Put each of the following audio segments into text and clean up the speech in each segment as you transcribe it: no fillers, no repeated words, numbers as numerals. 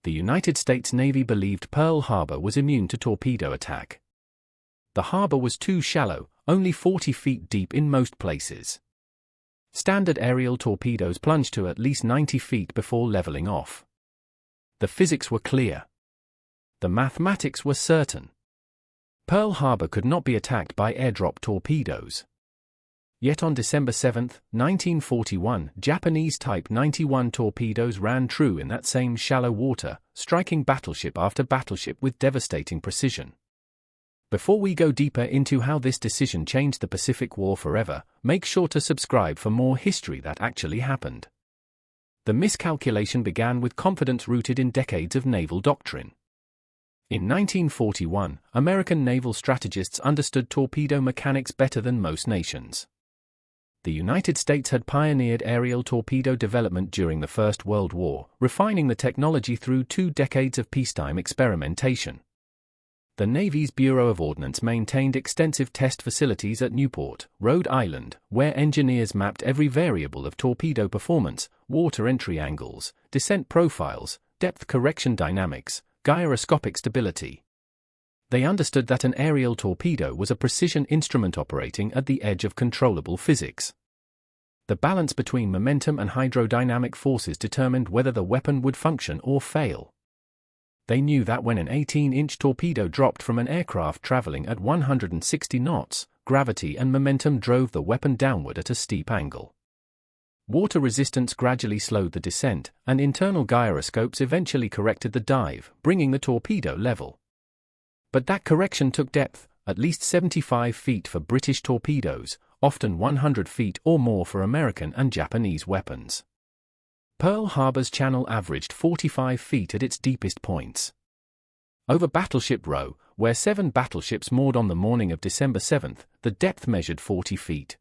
The United States Navy believed Pearl Harbor was immune to torpedo attack. The harbor was too shallow, only 40 feet deep in most places. Standard aerial torpedoes plunged to at least 90 feet before leveling off. The physics were clear. The mathematics were certain. Pearl Harbor could not be attacked by airdrop torpedoes. Yet on December 7, 1941, Japanese Type 91 torpedoes ran true in that same shallow water, striking battleship after battleship with devastating precision. Before we go deeper into how this decision changed the Pacific War forever, make sure to subscribe for more history that actually happened. The miscalculation began with confidence rooted in decades of naval doctrine. In 1941, American naval strategists understood torpedo mechanics better than most nations. The United States had pioneered aerial torpedo development during the First World War, refining the technology through 2 decades of peacetime experimentation. The Navy's Bureau of Ordnance maintained extensive test facilities at Newport, Rhode Island, where engineers mapped every variable of torpedo performance, water entry angles, descent profiles, depth correction dynamics, gyroscopic stability. They understood that an aerial torpedo was a precision instrument operating at the edge of controllable physics. The balance between momentum and hydrodynamic forces determined whether the weapon would function or fail. They knew that when an 18-inch torpedo dropped from an aircraft traveling at 160 knots, gravity and momentum drove the weapon downward at a steep angle. Water resistance gradually slowed the descent, and internal gyroscopes eventually corrected the dive, bringing the torpedo level. But that correction took depth, at least 75 feet for British torpedoes, often 100 feet or more for American and Japanese weapons. Pearl Harbor's channel averaged 45 feet at its deepest points. Over Battleship Row, where 7 battleships moored on the morning of December 7, the depth measured 40 feet.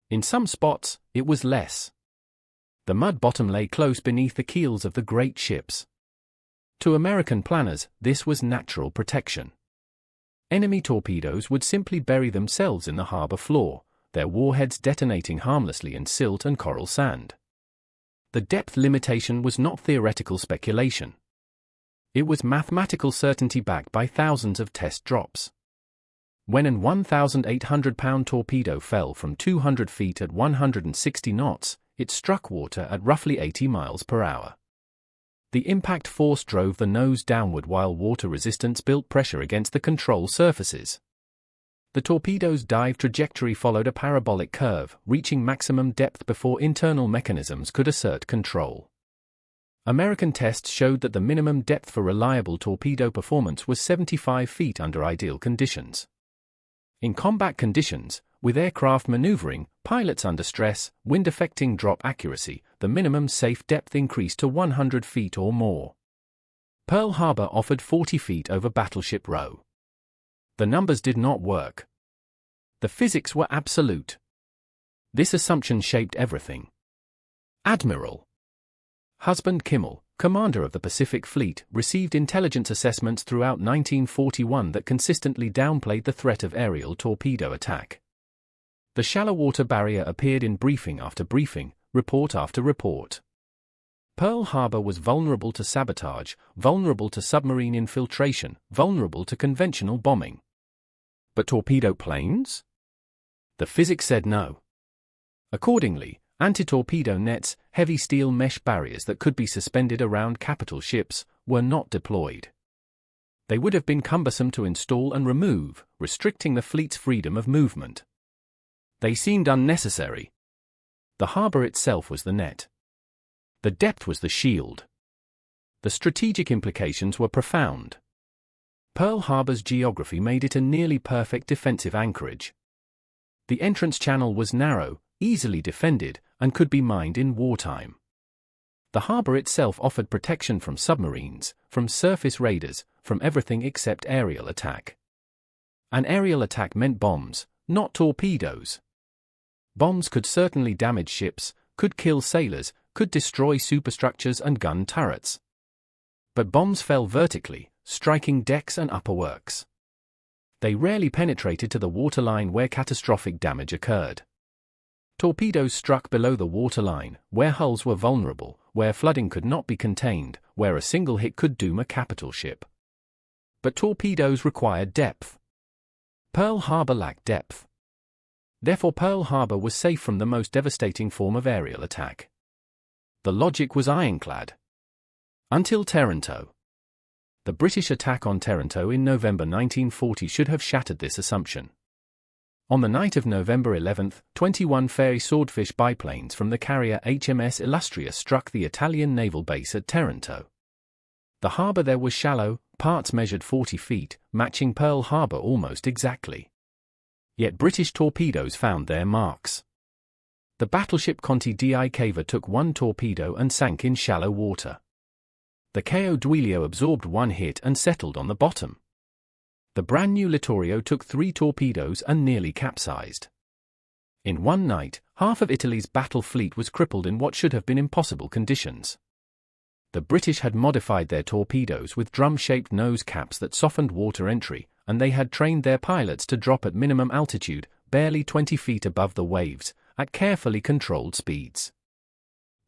In some spots, it was less. The mud bottom lay close beneath the keels of the great ships. To American planners, this was natural protection. Enemy torpedoes would simply bury themselves in the harbor floor, their warheads detonating harmlessly in silt and coral sand. The depth limitation was not theoretical speculation. It was mathematical certainty backed by thousands of test drops. When an 1,800-pound torpedo fell from 200 feet at 160 knots, it struck water at roughly 80 miles per hour. The impact force drove the nose downward while water resistance built pressure against the control surfaces. The torpedo's dive trajectory followed a parabolic curve, reaching maximum depth before internal mechanisms could assert control. American tests showed that the minimum depth for reliable torpedo performance was 75 feet under ideal conditions. In combat conditions, with aircraft maneuvering, pilots under stress, wind affecting drop accuracy, the minimum safe depth increased to 100 feet or more. Pearl Harbor offered 40 feet over Battleship Row. The numbers did not work. The physics were absolute. This assumption shaped everything. Admiral Husband Kimmel, commander of the Pacific Fleet, received intelligence assessments throughout 1941 that consistently downplayed the threat of aerial torpedo attack. The shallow water barrier appeared in briefing after briefing, report after report. Pearl Harbor was vulnerable to sabotage, vulnerable to submarine infiltration, vulnerable to conventional bombing. But torpedo planes? The physics said no. Accordingly, anti-torpedo nets, heavy steel mesh barriers that could be suspended around capital ships, were not deployed. They would have been cumbersome to install and remove, restricting the fleet's freedom of movement. They seemed unnecessary. The harbor itself was the net. The depth was the shield. The strategic implications were profound. Pearl Harbor's geography made it a nearly perfect defensive anchorage. The entrance channel was narrow, easily defended, and could be mined in wartime. The harbor itself offered protection from submarines, from surface raiders, from everything except aerial attack. An aerial attack meant bombs, not torpedoes. Bombs could certainly damage ships, could kill sailors, could destroy superstructures and gun turrets. But bombs fell vertically, striking decks and upper works. They rarely penetrated to the waterline where catastrophic damage occurred. Torpedoes struck below the waterline, where hulls were vulnerable, where flooding could not be contained, where a single hit could doom a capital ship. But torpedoes required depth. Pearl Harbor lacked depth. Therefore Pearl Harbor was safe from the most devastating form of aerial attack. The logic was ironclad. Until Taranto. The British attack on Taranto in November 1940 should have shattered this assumption. On the night of November 11, 21 Fairey Swordfish biplanes from the carrier HMS Illustria struck the Italian naval base at Taranto. The harbor there was shallow, parts measured 40 feet, matching Pearl Harbor almost exactly. Yet British torpedoes found their marks. The battleship Conte di Cava took one torpedo and sank in shallow water. The Caio Duilio absorbed one hit and settled on the bottom. The brand new Littorio took 3 torpedoes and nearly capsized. In one night, half of Italy's battle fleet was crippled in what should have been impossible conditions. The British had modified their torpedoes with drum-shaped nose caps that softened water entry, and they had trained their pilots to drop at minimum altitude, barely 20 feet above the waves, at carefully controlled speeds.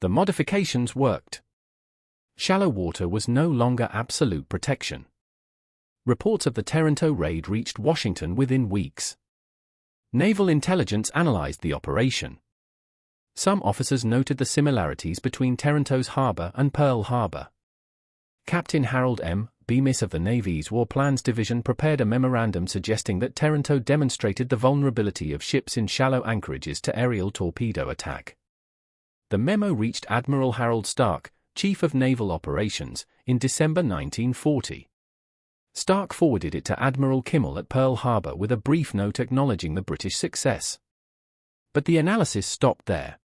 The modifications worked. Shallow water was no longer absolute protection. Reports of the Taranto raid reached Washington within weeks. Naval intelligence analyzed the operation. Some officers noted the similarities between Taranto's harbor and Pearl Harbor. Captain Harold M. Bemis of the Navy's War Plans Division prepared a memorandum suggesting that Taranto demonstrated the vulnerability of ships in shallow anchorages to aerial torpedo attack. The memo reached Admiral Harold Stark, Chief of Naval Operations, in December 1940. Stark forwarded it to Admiral Kimmel at Pearl Harbor with a brief note acknowledging the British success. But the analysis stopped there.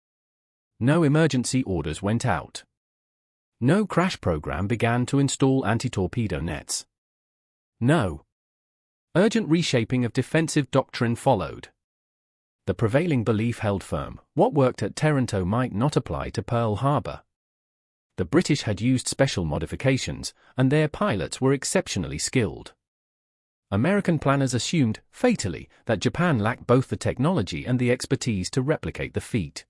No emergency orders went out. No crash program began to install anti-torpedo nets. No urgent reshaping of defensive doctrine followed. The prevailing belief held firm: what worked at Taranto might not apply to Pearl Harbor. The British had used special modifications, and their pilots were exceptionally skilled. American planners assumed, fatally, that Japan lacked both the technology and the expertise to replicate the feat.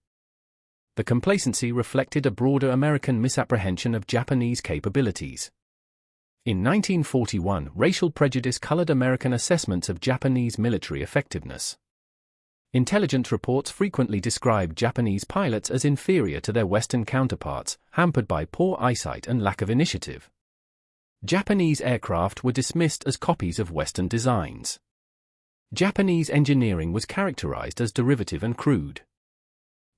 The complacency reflected a broader American misapprehension of Japanese capabilities. In 1941, racial prejudice colored American assessments of Japanese military effectiveness. Intelligence reports frequently described Japanese pilots as inferior to their Western counterparts, hampered by poor eyesight and lack of initiative. Japanese aircraft were dismissed as copies of Western designs. Japanese engineering was characterized as derivative and crude.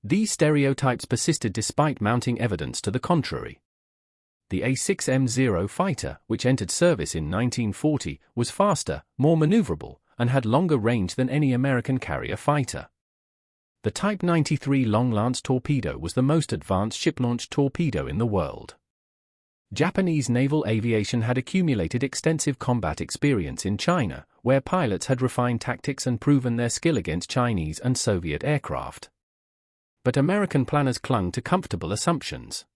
These stereotypes persisted despite mounting evidence to the contrary. The A6M0 fighter, which entered service in 1940, was faster, more maneuverable, and had longer range than any American carrier fighter. The Type 93 Long Lance torpedo was the most advanced ship-launched torpedo in the world. Japanese naval aviation had accumulated extensive combat experience in China, where pilots had refined tactics and proven their skill against Chinese and Soviet aircraft. But American planners clung to comfortable assumptions.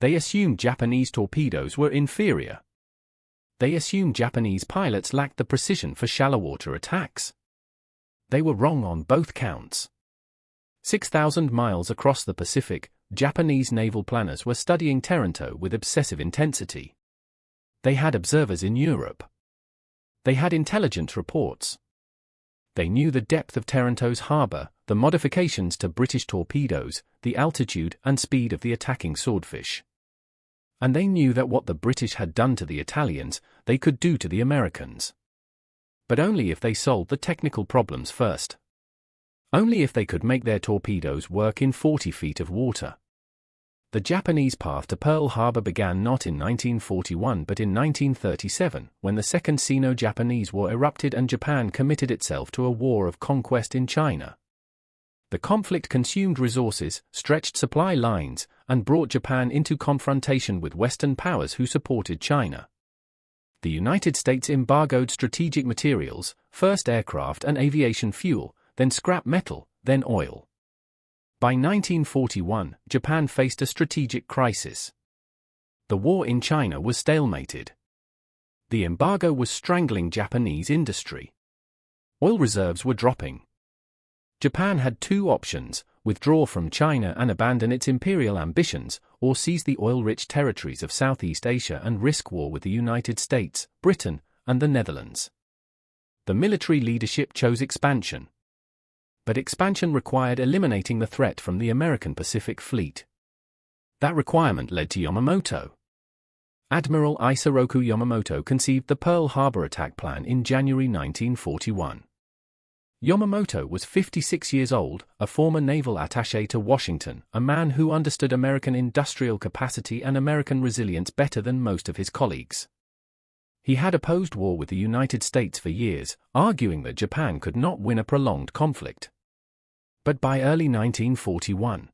They assumed Japanese torpedoes were inferior. They assumed Japanese pilots lacked the precision for shallow water attacks. They were wrong on both counts. 6,000 miles across the Pacific, Japanese naval planners were studying Taranto with obsessive intensity. They had observers in Europe. They had intelligence reports. They knew the depth of Taranto's harbor, the modifications to British torpedoes, the altitude and speed of the attacking Swordfish. And they knew that what the British had done to the Italians, they could do to the Americans. But only if they solved the technical problems first. Only if they could make their torpedoes work in 40 feet of water. The Japanese path to Pearl Harbor began not in 1941 but in 1937, when the Second Sino-Japanese War erupted and Japan committed itself to a war of conquest in China. The conflict consumed resources, stretched supply lines, and brought Japan into confrontation with Western powers who supported China. The United States embargoed strategic materials, first aircraft and aviation fuel, then scrap metal, then oil. By 1941, Japan faced a strategic crisis. The war in China was stalemated. The embargo was strangling Japanese industry. Oil reserves were dropping. Japan had two options: withdraw from China and abandon its imperial ambitions, or seize the oil-rich territories of Southeast Asia and risk war with the United States, Britain, and the Netherlands. The military leadership chose expansion. But expansion required eliminating the threat from the American Pacific Fleet. That requirement led to Yamamoto. Admiral Isoroku Yamamoto conceived the Pearl Harbor attack plan in January 1941. Yamamoto was 56 years old, a former naval attaché to Washington, a man who understood American industrial capacity and American resilience better than most of his colleagues. He had opposed war with the United States for years, arguing that Japan could not win a prolonged conflict. But by early 1941,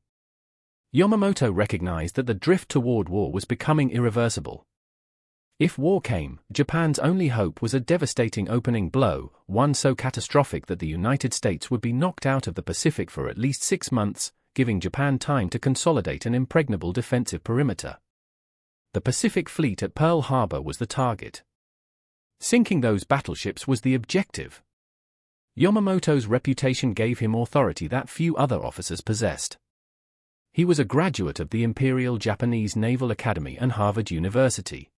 Yamamoto recognized that the drift toward war was becoming irreversible. If war came, Japan's only hope was a devastating opening blow, one so catastrophic that the United States would be knocked out of the Pacific for at least 6 months, giving Japan time to consolidate an impregnable defensive perimeter. The Pacific Fleet at Pearl Harbor was the target. Sinking those battleships was the objective. Yamamoto's reputation gave him authority that few other officers possessed. He was a graduate of the Imperial Japanese Naval Academy and Harvard University.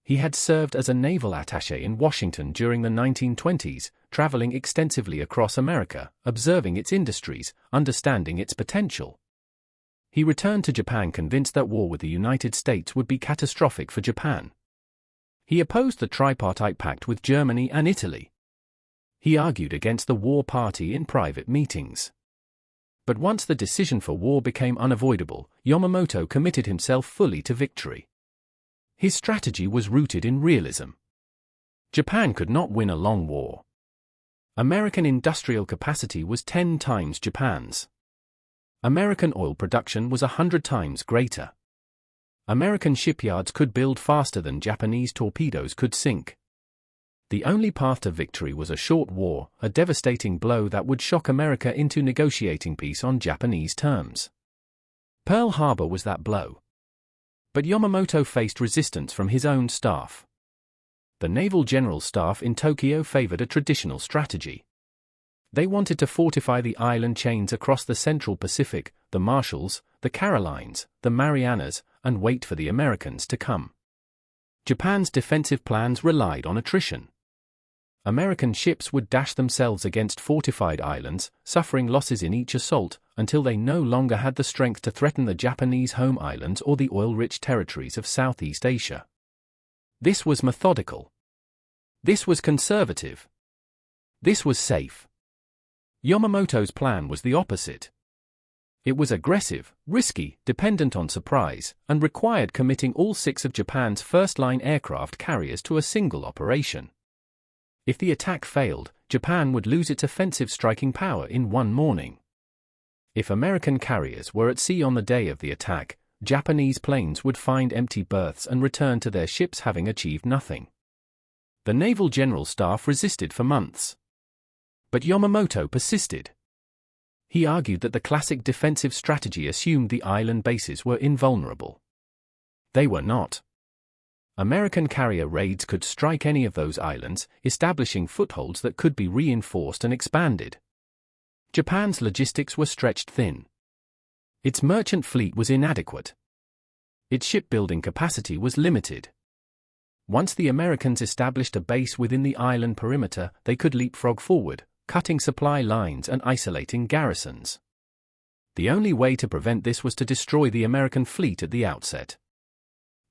He had served as a naval attaché in Washington during the 1920s, traveling extensively across America, observing its industries, understanding its potential. He returned to Japan convinced that war with the United States would be catastrophic for Japan. He opposed the tripartite pact with Germany and Italy. He argued against the war party in private meetings. But once the decision for war became unavoidable, Yamamoto committed himself fully to victory. His strategy was rooted in realism. Japan could not win a long war. American industrial capacity was 10 times Japan's. American oil production was 100 times greater. American shipyards could build faster than Japanese torpedoes could sink. The only path to victory was a short war, a devastating blow that would shock America into negotiating peace on Japanese terms. Pearl Harbor was that blow. But Yamamoto faced resistance from his own staff. The Naval General Staff in Tokyo favored a traditional strategy. They wanted to fortify the island chains across the Central Pacific, the Marshalls, the Carolines, the Marianas, and wait for the Americans to come. Japan's defensive plans relied on attrition. American ships would dash themselves against fortified islands, suffering losses in each assault, until they no longer had the strength to threaten the Japanese home islands or the oil-rich territories of Southeast Asia. This was methodical. This was conservative. This was safe. Yamamoto's plan was the opposite. It was aggressive, risky, dependent on surprise, and required committing all 6 of Japan's first-line aircraft carriers to a single operation. If the attack failed, Japan would lose its offensive striking power in one morning. If American carriers were at sea on the day of the attack, Japanese planes would find empty berths and return to their ships having achieved nothing. The Naval General Staff resisted for months. But Yamamoto persisted. He argued that the classic defensive strategy assumed the island bases were invulnerable. They were not. American carrier raids could strike any of those islands, establishing footholds that could be reinforced and expanded. Japan's logistics were stretched thin. Its merchant fleet was inadequate. Its shipbuilding capacity was limited. Once the Americans established a base within the island perimeter, they could leapfrog forward, cutting supply lines and isolating garrisons. The only way to prevent this was to destroy the American fleet at the outset.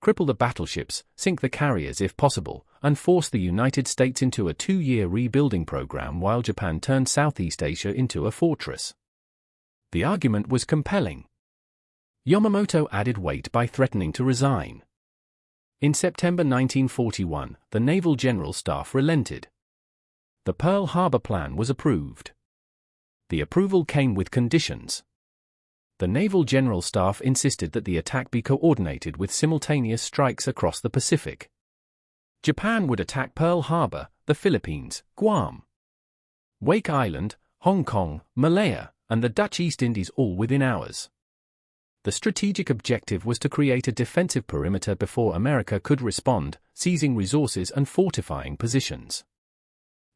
Cripple the battleships, sink the carriers if possible, and force the United States into a 2-year rebuilding program while Japan turned Southeast Asia into a fortress. The argument was compelling. Yamamoto added weight by threatening to resign. In September 1941, the Naval General Staff relented. The Pearl Harbor Plan was approved. The approval came with conditions. The Naval General Staff insisted that the attack be coordinated with simultaneous strikes across the Pacific. Japan would attack Pearl Harbor, the Philippines, Guam, Wake Island, Hong Kong, Malaya, and the Dutch East Indies all within hours. The strategic objective was to create a defensive perimeter before America could respond, seizing resources and fortifying positions.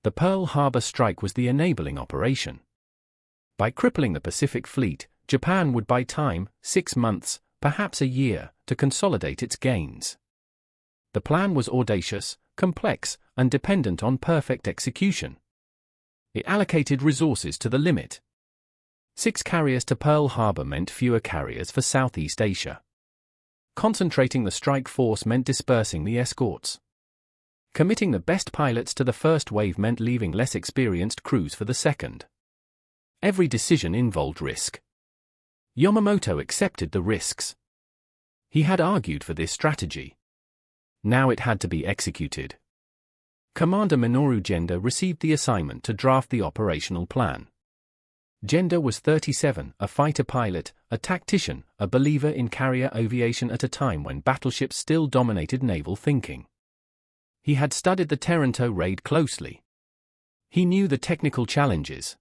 The Pearl Harbor strike was the enabling operation. By crippling the Pacific Fleet, Japan would buy time, 6 months, perhaps a year, to consolidate its gains. The plan was audacious, complex, and dependent on perfect execution. It allocated resources to the limit. 6 carriers to Pearl Harbor meant fewer carriers for Southeast Asia. Concentrating the strike force meant dispersing the escorts. Committing the best pilots to the first wave meant leaving less experienced crews for the second. Every decision involved risk. Yamamoto accepted the risks. He had argued for this strategy. Now it had to be executed. Commander Minoru Genda received the assignment to draft the operational plan. Genda was 37, a fighter pilot, a tactician, a believer in carrier aviation at a time when battleships still dominated naval thinking. He had studied the Taranto raid closely. He knew the technical challenges.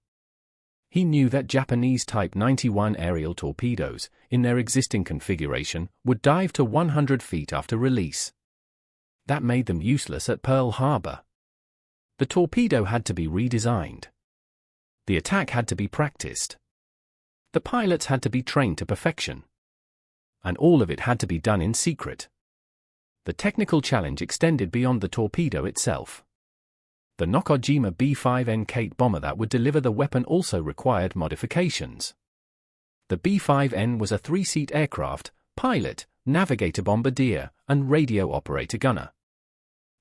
He knew that Japanese Type 91 aerial torpedoes, in their existing configuration, would dive to 100 feet after release. That made them useless at Pearl Harbor. The torpedo had to be redesigned. The attack had to be practiced. The pilots had to be trained to perfection. And all of it had to be done in secret. The technical challenge extended beyond the torpedo itself. The Nakajima B-5N Kate bomber that would deliver the weapon also required modifications. The B-5N was a 3-seat aircraft, pilot, navigator bombardier, and radio operator gunner.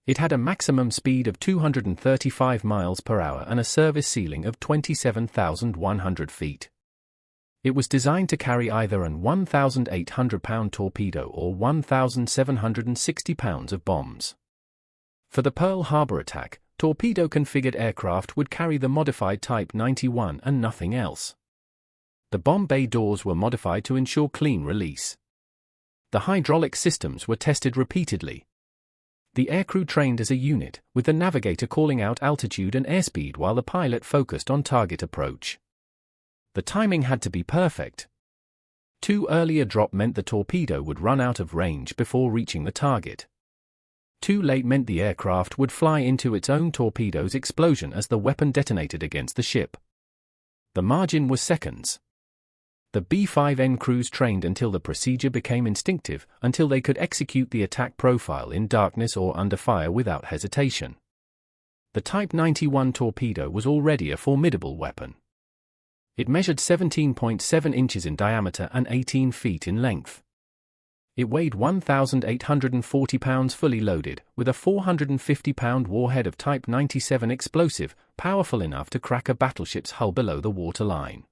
It had a maximum speed of 235 miles per hour and a service ceiling of 27,100 feet. It was designed to carry either an 1,800-pound torpedo or 1,760 pounds of bombs. For the Pearl Harbor attack, torpedo-configured aircraft would carry the modified Type 91 and nothing else. The bomb bay doors were modified to ensure clean release. The hydraulic systems were tested repeatedly. The aircrew trained as a unit, with the navigator calling out altitude and airspeed while the pilot focused on target approach. The timing had to be perfect. Too early a drop meant the torpedo would run out of range before reaching the target. Too late meant the aircraft would fly into its own torpedo's explosion as the weapon detonated against the ship. The margin was seconds. The B-5N crews trained until the procedure became instinctive, until they could execute the attack profile in darkness or under fire without hesitation. The Type 91 torpedo was already a formidable weapon. It measured 17.7 inches in diameter and 18 feet in length. It weighed 1,840 pounds fully loaded, with a 450-pound warhead of Type 97 explosive, powerful enough to crack a battleship's hull below the waterline.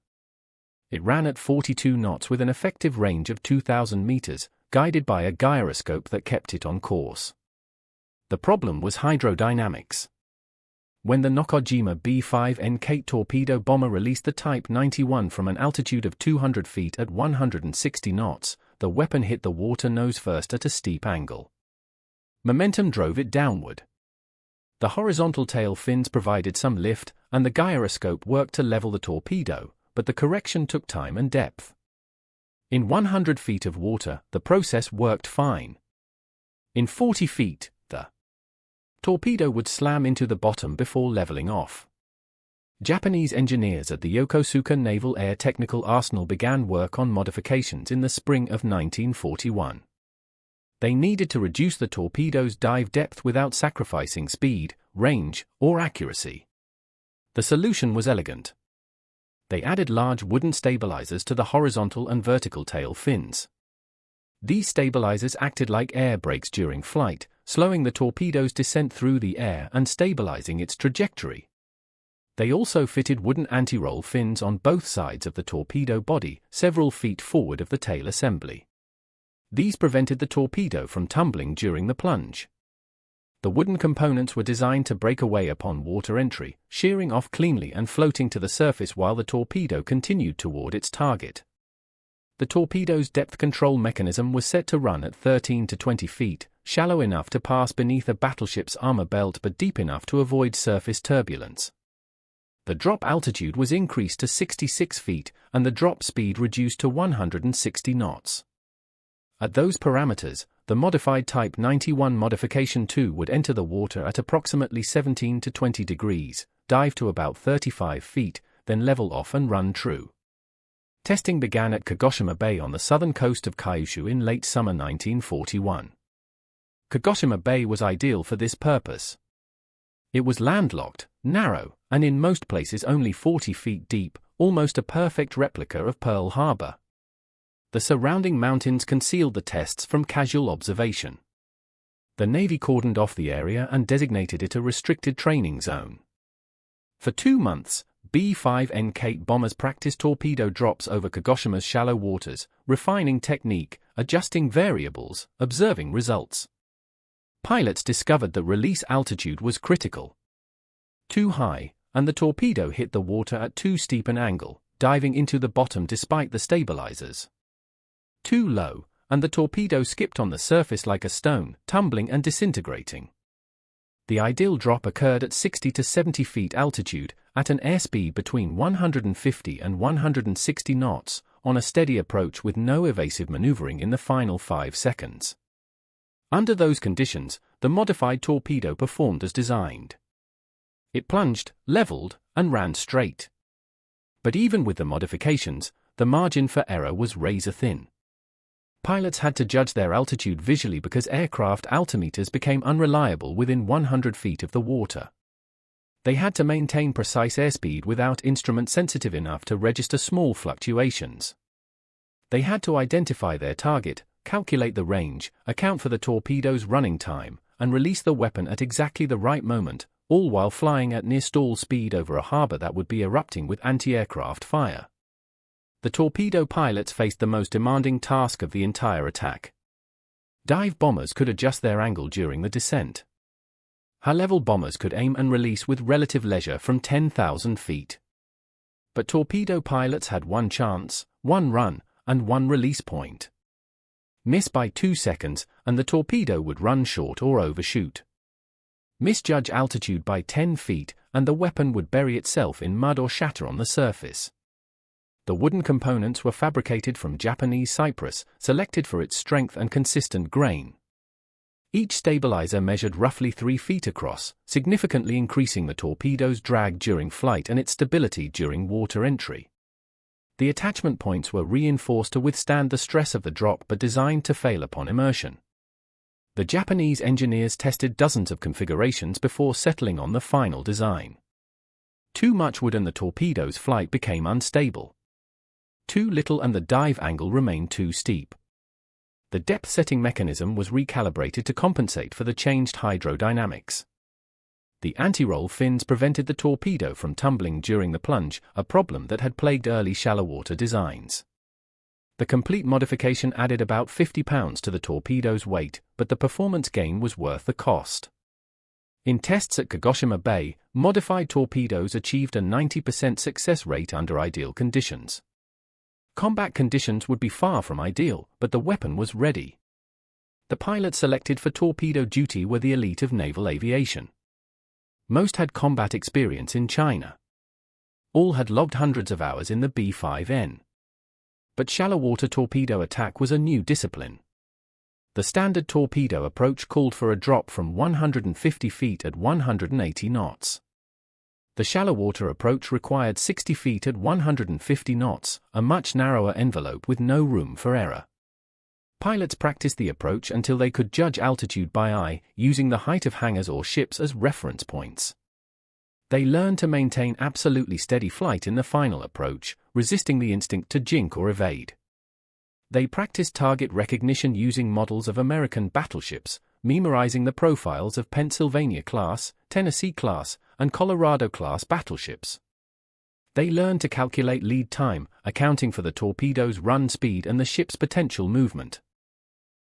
It ran at 42 knots with an effective range of 2,000 meters, guided by a gyroscope that kept it on course. The problem was hydrodynamics. When the Nakajima B-5N Kate torpedo bomber released the Type 91 from an altitude of 200 feet at 160 knots, the weapon hit the water nose first at a steep angle. Momentum drove it downward. The horizontal tail fins provided some lift, and the gyroscope worked to level the torpedo, but the correction took time and depth. In 100 feet of water, the process worked fine. In 40 feet, the torpedo would slam into the bottom before leveling off. Japanese engineers at the Yokosuka Naval Air Technical Arsenal began work on modifications in the spring of 1941. They needed to reduce the torpedo's dive depth without sacrificing speed, range, or accuracy. The solution was elegant. They added large wooden stabilizers to the horizontal and vertical tail fins. These stabilizers acted like air brakes during flight, slowing the torpedo's descent through the air and stabilizing its trajectory. They also fitted wooden anti-roll fins on both sides of the torpedo body, several feet forward of the tail assembly. These prevented the torpedo from tumbling during the plunge. The wooden components were designed to break away upon water entry, shearing off cleanly and floating to the surface while the torpedo continued toward its target. The torpedo's depth control mechanism was set to run at 13 to 20 feet, shallow enough to pass beneath a battleship's armor belt but deep enough to avoid surface turbulence. The drop altitude was increased to 66 feet, and the drop speed reduced to 160 knots. At those parameters, the modified Type 91 Modification 2 would enter the water at approximately 17 to 20 degrees, dive to about 35 feet, then level off and run true. Testing began at Kagoshima Bay on the southern coast of Kyushu in late summer 1941. Kagoshima Bay was ideal for this purpose. It was landlocked, narrow, and in most places only 40 feet deep, almost a perfect replica of Pearl Harbor. The surrounding mountains concealed the tests from casual observation. The Navy cordoned off the area and designated it a restricted training zone. For 2 months, B-5N Kate bombers practiced torpedo drops over Kagoshima's shallow waters, refining technique, adjusting variables, observing results. Pilots discovered that release altitude was critical. Too high, and the torpedo hit the water at too steep an angle, diving into the bottom despite the stabilizers. Too low, and the torpedo skipped on the surface like a stone, tumbling and disintegrating. The ideal drop occurred at 60 to 70 feet altitude, at an airspeed between 150 and 160 knots, on a steady approach with no evasive maneuvering in the final 5 seconds. Under those conditions, the modified torpedo performed as designed. It plunged, leveled, and ran straight. But even with the modifications, the margin for error was razor-thin. Pilots had to judge their altitude visually because aircraft altimeters became unreliable within 100 feet of the water. They had to maintain precise airspeed without instruments sensitive enough to register small fluctuations. They had to identify their target, calculate the range, account for the torpedo's running time, and release the weapon at exactly the right moment, all while flying at near stall speed over a harbor that would be erupting with anti-aircraft fire. The torpedo pilots faced the most demanding task of the entire attack. Dive bombers could adjust their angle during the descent. High-level bombers could aim and release with relative leisure from 10,000 feet. But torpedo pilots had one chance, one run, and one release point. Miss by 2 seconds, and the torpedo would run short or overshoot. Misjudge altitude by 10 feet, and the weapon would bury itself in mud or shatter on the surface. The wooden components were fabricated from Japanese cypress, selected for its strength and consistent grain. Each stabilizer measured roughly 3 feet across, significantly increasing the torpedo's drag during flight and its stability during water entry. The attachment points were reinforced to withstand the stress of the drop but designed to fail upon immersion. The Japanese engineers tested dozens of configurations before settling on the final design. Too much wood and the torpedo's flight became unstable. Too little and the dive angle remained too steep. The depth-setting mechanism was recalibrated to compensate for the changed hydrodynamics. The anti-roll fins prevented the torpedo from tumbling during the plunge, a problem that had plagued early shallow water designs. The complete modification added about 50 pounds to the torpedo's weight, but the performance gain was worth the cost. In tests at Kagoshima Bay, modified torpedoes achieved a 90% success rate under ideal conditions. Combat conditions would be far from ideal, but the weapon was ready. The pilots selected for torpedo duty were the elite of naval aviation. Most had combat experience in China. All had logged hundreds of hours in the B-5N. But shallow water torpedo attack was a new discipline. The standard torpedo approach called for a drop from 150 feet at 180 knots. The shallow water approach required 60 feet at 150 knots, a much narrower envelope with no room for error. Pilots practiced the approach until they could judge altitude by eye, using the height of hangars or ships as reference points. They learned to maintain absolutely steady flight in the final approach, resisting the instinct to jink or evade. They practiced target recognition using models of American battleships, memorizing the profiles of Pennsylvania-class, Tennessee-class, and Colorado-class battleships. They learned to calculate lead time, accounting for the torpedo's run speed and the ship's potential movement.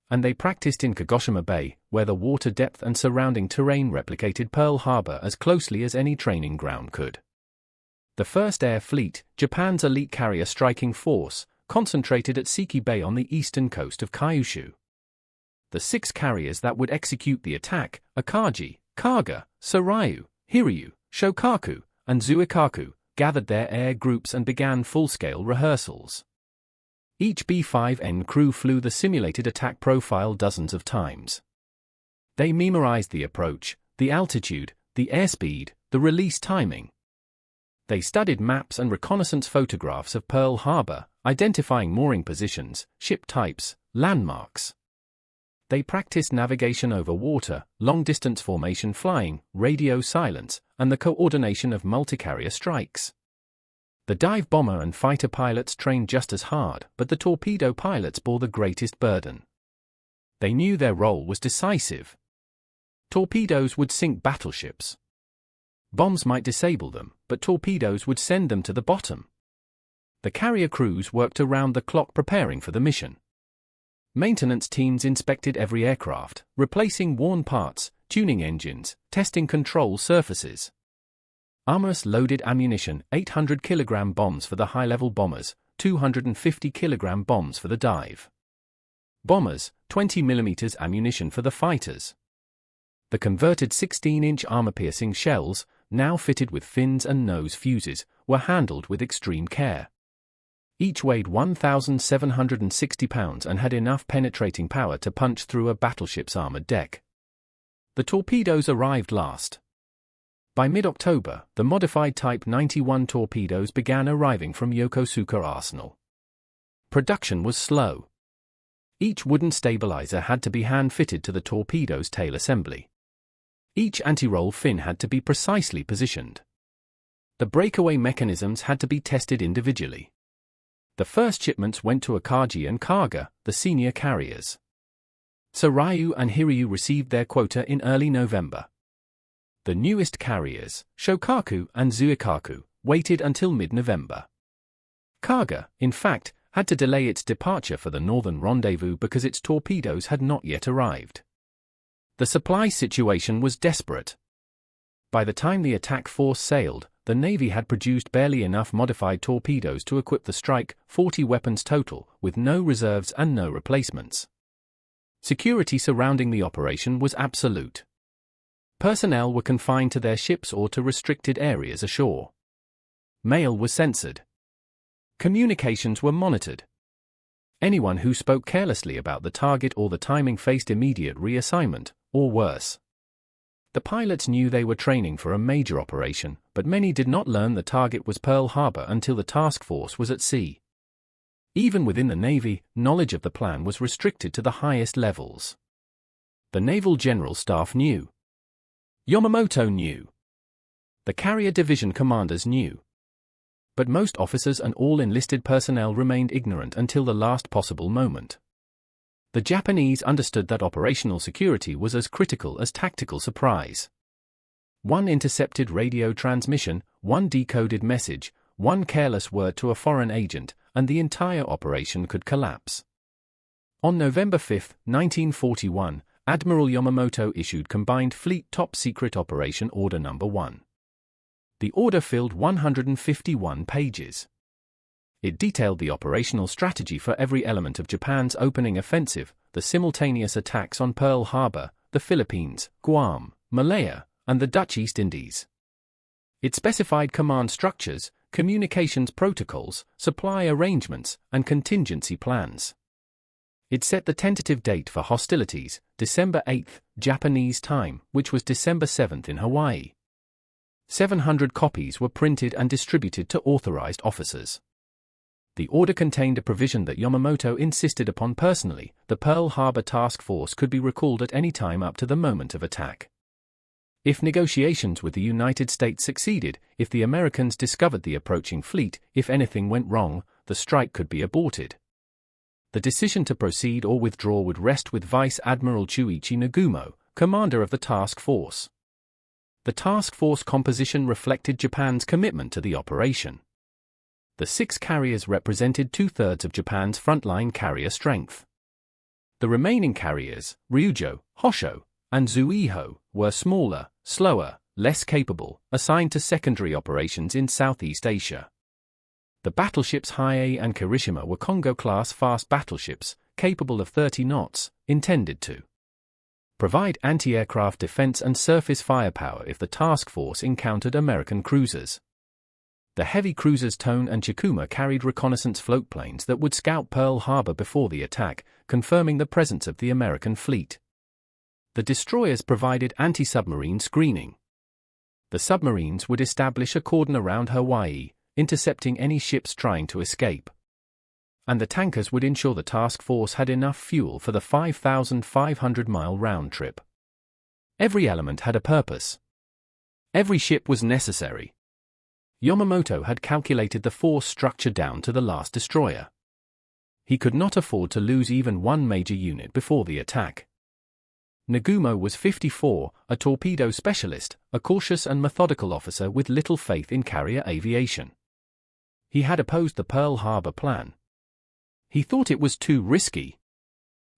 And they practiced in Kagoshima Bay, where the water depth and surrounding terrain replicated Pearl Harbor as closely as any training ground could. The 1st Air Fleet, Japan's elite carrier striking force, concentrated at Siki Bay on the eastern coast of Kyushu. The 6 carriers that would execute the attack, Akagi, Kaga, Soryu, Hiryu, Shokaku, and Zuikaku, gathered their air groups and began full-scale rehearsals. Each B-5N crew flew the simulated attack profile dozens of times. They memorized the approach, the altitude, the airspeed, the release timing. They studied maps and reconnaissance photographs of Pearl Harbor, identifying mooring positions, ship types, landmarks. They practiced navigation over water, long-distance formation flying, radio silence, and the coordination of multi-carrier strikes. The dive bomber and fighter pilots trained just as hard, but the torpedo pilots bore the greatest burden. They knew their role was decisive. Torpedoes would sink battleships. Bombs might disable them, but torpedoes would send them to the bottom. The carrier crews worked around the clock preparing for the mission. Maintenance teams inspected every aircraft, replacing worn parts, tuning engines, testing control surfaces. Armorous loaded ammunition, 800-kilogram bombs for the high-level bombers, 250-kilogram bombs for the dive bombers, 20mm ammunition for the fighters. The converted 16-inch armor-piercing shells, now fitted with fins and nose fuses, were handled with extreme care. Each weighed 1,760 pounds and had enough penetrating power to punch through a battleship's armored deck. The torpedoes arrived last. By mid-October, the modified Type 91 torpedoes began arriving from Yokosuka Arsenal. Production was slow. Each wooden stabilizer had to be hand-fitted to the torpedo's tail assembly. Each anti-roll fin had to be precisely positioned. The breakaway mechanisms had to be tested individually. The first shipments went to Akagi and Kaga, the senior carriers. Soryu and Hiryu received their quota in early November. The newest carriers, Shokaku and Zuikaku, waited until mid-November. Kaga, in fact, had to delay its departure for the northern rendezvous because its torpedoes had not yet arrived. The supply situation was desperate. By the time the attack force sailed, the Navy had produced barely enough modified torpedoes to equip the strike, 40 weapons total, with no reserves and no replacements. Security surrounding the operation was absolute. Personnel were confined to their ships or to restricted areas ashore. Mail was censored. Communications were monitored. Anyone who spoke carelessly about the target or the timing faced immediate reassignment, or worse. The pilots knew they were training for a major operation, but many did not learn the target was Pearl Harbor until the task force was at sea. Even within the Navy, knowledge of the plan was restricted to the highest levels. The Naval General Staff knew. Yamamoto knew. The carrier division commanders knew. But most officers and all enlisted personnel remained ignorant until the last possible moment. The Japanese understood that operational security was as critical as tactical surprise. One intercepted radio transmission, one decoded message, one careless word to a foreign agent, and the entire operation could collapse. On November 5, 1941, Admiral Yamamoto issued Combined Fleet Top Secret Operation Order No. 1. The order filled 151 pages. It detailed the operational strategy for every element of Japan's opening offensive, the simultaneous attacks on Pearl Harbor, the Philippines, Guam, Malaya, and the Dutch East Indies. It specified command structures, communications protocols, supply arrangements, and contingency plans. It set the tentative date for hostilities, December 8, Japanese time, which was December 7 in Hawaii. 700 copies were printed and distributed to authorized officers. The order contained a provision that Yamamoto insisted upon personally: the Pearl Harbor Task Force could be recalled at any time up to the moment of attack. If negotiations with the United States succeeded, if the Americans discovered the approaching fleet, if anything went wrong, the strike could be aborted. The decision to proceed or withdraw would rest with Vice Admiral Chuichi Nagumo, commander of the task force. The task force composition reflected Japan's commitment to the operation. The 6 carriers represented 2/3 of Japan's frontline carrier strength. The remaining carriers, Ryujo, Hosho, and Zuiho, were smaller, slower, less capable, assigned to secondary operations in Southeast Asia. The battleships Hiei and Kirishima were Kongo-class fast battleships, capable of 30 knots, intended to provide anti-aircraft defense and surface firepower if the task force encountered American cruisers. The heavy cruisers Tone and Chikuma carried reconnaissance floatplanes that would scout Pearl Harbor before the attack, confirming the presence of the American fleet. The destroyers provided anti-submarine screening. The submarines would establish a cordon around Hawaii, intercepting any ships trying to escape. And the tankers would ensure the task force had enough fuel for the 5,500-mile round trip. Every element had a purpose. Every ship was necessary. Yamamoto had calculated the force structure down to the last destroyer. He could not afford to lose even one major unit before the attack. Nagumo was 54, a torpedo specialist, a cautious and methodical officer with little faith in carrier aviation. He had opposed the Pearl Harbor plan. He thought it was too risky.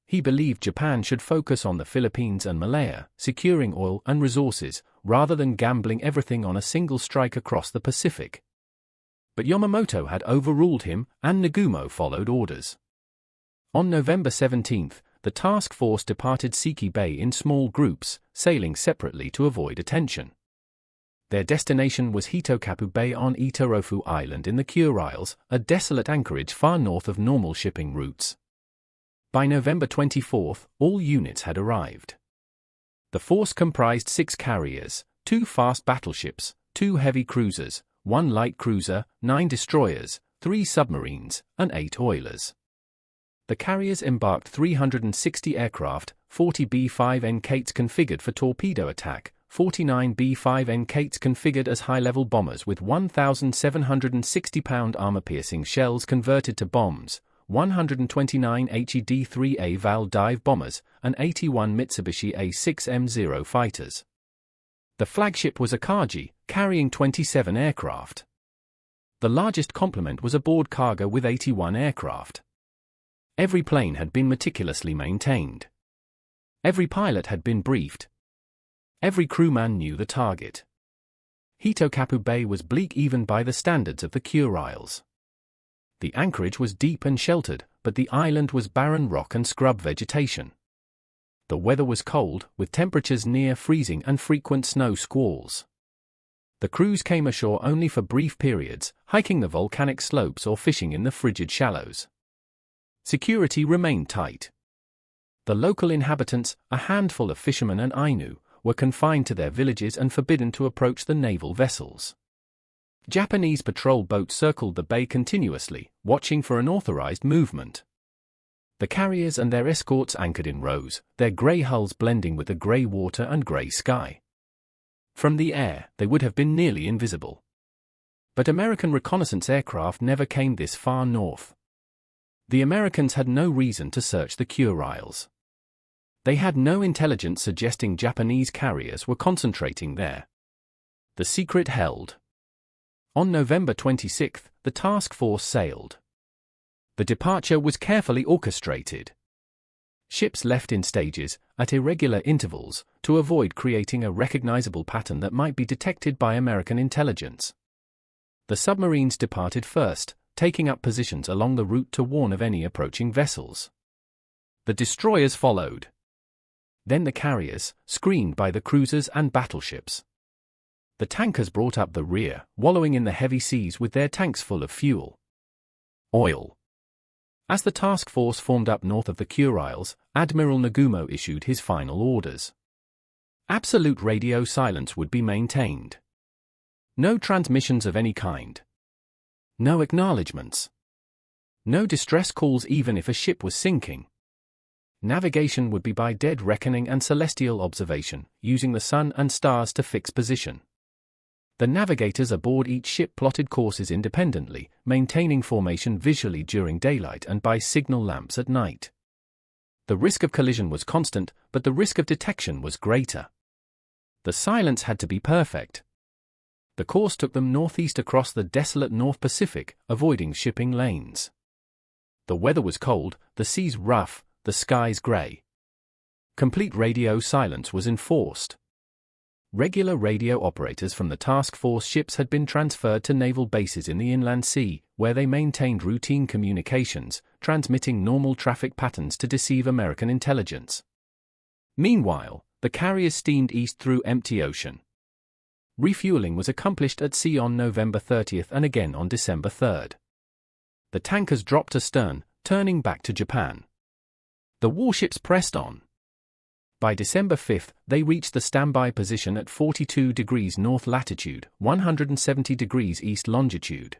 He believed Japan should focus on the Philippines and Malaya, securing oil and resources, rather than gambling everything on a single strike across the Pacific. But Yamamoto had overruled him, and Nagumo followed orders. On November 17, the task force departed Siki Bay in small groups, sailing separately to avoid attention. Their destination was Hitokapu Bay on Itarofu Island in the Kuriles, a desolate anchorage far north of normal shipping routes. By November 24, all units had arrived. The force comprised 6 carriers, 2 fast battleships, 2 heavy cruisers, 1 light cruiser, 9 destroyers, 3 submarines, and 8 oilers. The carriers embarked 360 aircraft, 40 B-5N Kates configured for torpedo attack, 49 B-5N Kates configured as high-level bombers with 1,760-pound armor-piercing shells converted to bombs, 129 HED-3A Val dive bombers, and 81 Mitsubishi A-6M0 fighters. The flagship was Akagi, carrying 27 aircraft. The largest complement was aboard cargo with 81 aircraft. Every plane had been meticulously maintained. Every pilot had been briefed. Every crewman knew the target. Hitokapu Bay was bleak even by the standards of the Kuriles. The anchorage was deep and sheltered, but the island was barren rock and scrub vegetation. The weather was cold, with temperatures near freezing and frequent snow squalls. The crews came ashore only for brief periods, hiking the volcanic slopes or fishing in the frigid shallows. Security remained tight. The local inhabitants, a handful of fishermen and Ainu, were confined to their villages and forbidden to approach the naval vessels. Japanese patrol boats circled the bay continuously, watching for unauthorized movement. The carriers and their escorts anchored in rows, their grey hulls blending with the grey water and grey sky. From the air, they would have been nearly invisible. But American reconnaissance aircraft never came this far north. The Americans had no reason to search the Kuriles. They had no intelligence suggesting Japanese carriers were concentrating there. The secret held. On November 26, the task force sailed. The departure was carefully orchestrated. Ships left in stages, at irregular intervals, to avoid creating a recognizable pattern that might be detected by American intelligence. The submarines departed first, taking up positions along the route to warn of any approaching vessels. The destroyers followed. Then the carriers, screened by the cruisers and battleships. The tankers brought up the rear, wallowing in the heavy seas with their tanks full of fuel. Oil. As the task force formed up north of the Kuriles, Admiral Nagumo issued his final orders. Absolute radio silence would be maintained. No transmissions of any kind. No acknowledgements. No distress calls even if a ship was sinking. Navigation would be by dead reckoning and celestial observation, using the sun and stars to fix position. The navigators aboard each ship plotted courses independently, maintaining formation visually during daylight and by signal lamps at night. The risk of collision was constant, but the risk of detection was greater. The silence had to be perfect. The course took them northeast across the desolate North Pacific, avoiding shipping lanes. The weather was cold, the seas rough, the skies grey. Complete radio silence was enforced. Regular radio operators from the task force ships had been transferred to naval bases in the inland sea, where they maintained routine communications, transmitting normal traffic patterns to deceive American intelligence. Meanwhile, the carriers steamed east through empty ocean. Refueling was accomplished at sea on November 30 and again on December 3. The tankers dropped astern, turning back to Japan. The warships pressed on. By December 5, they reached the standby position at 42 degrees north latitude, 170 degrees east longitude.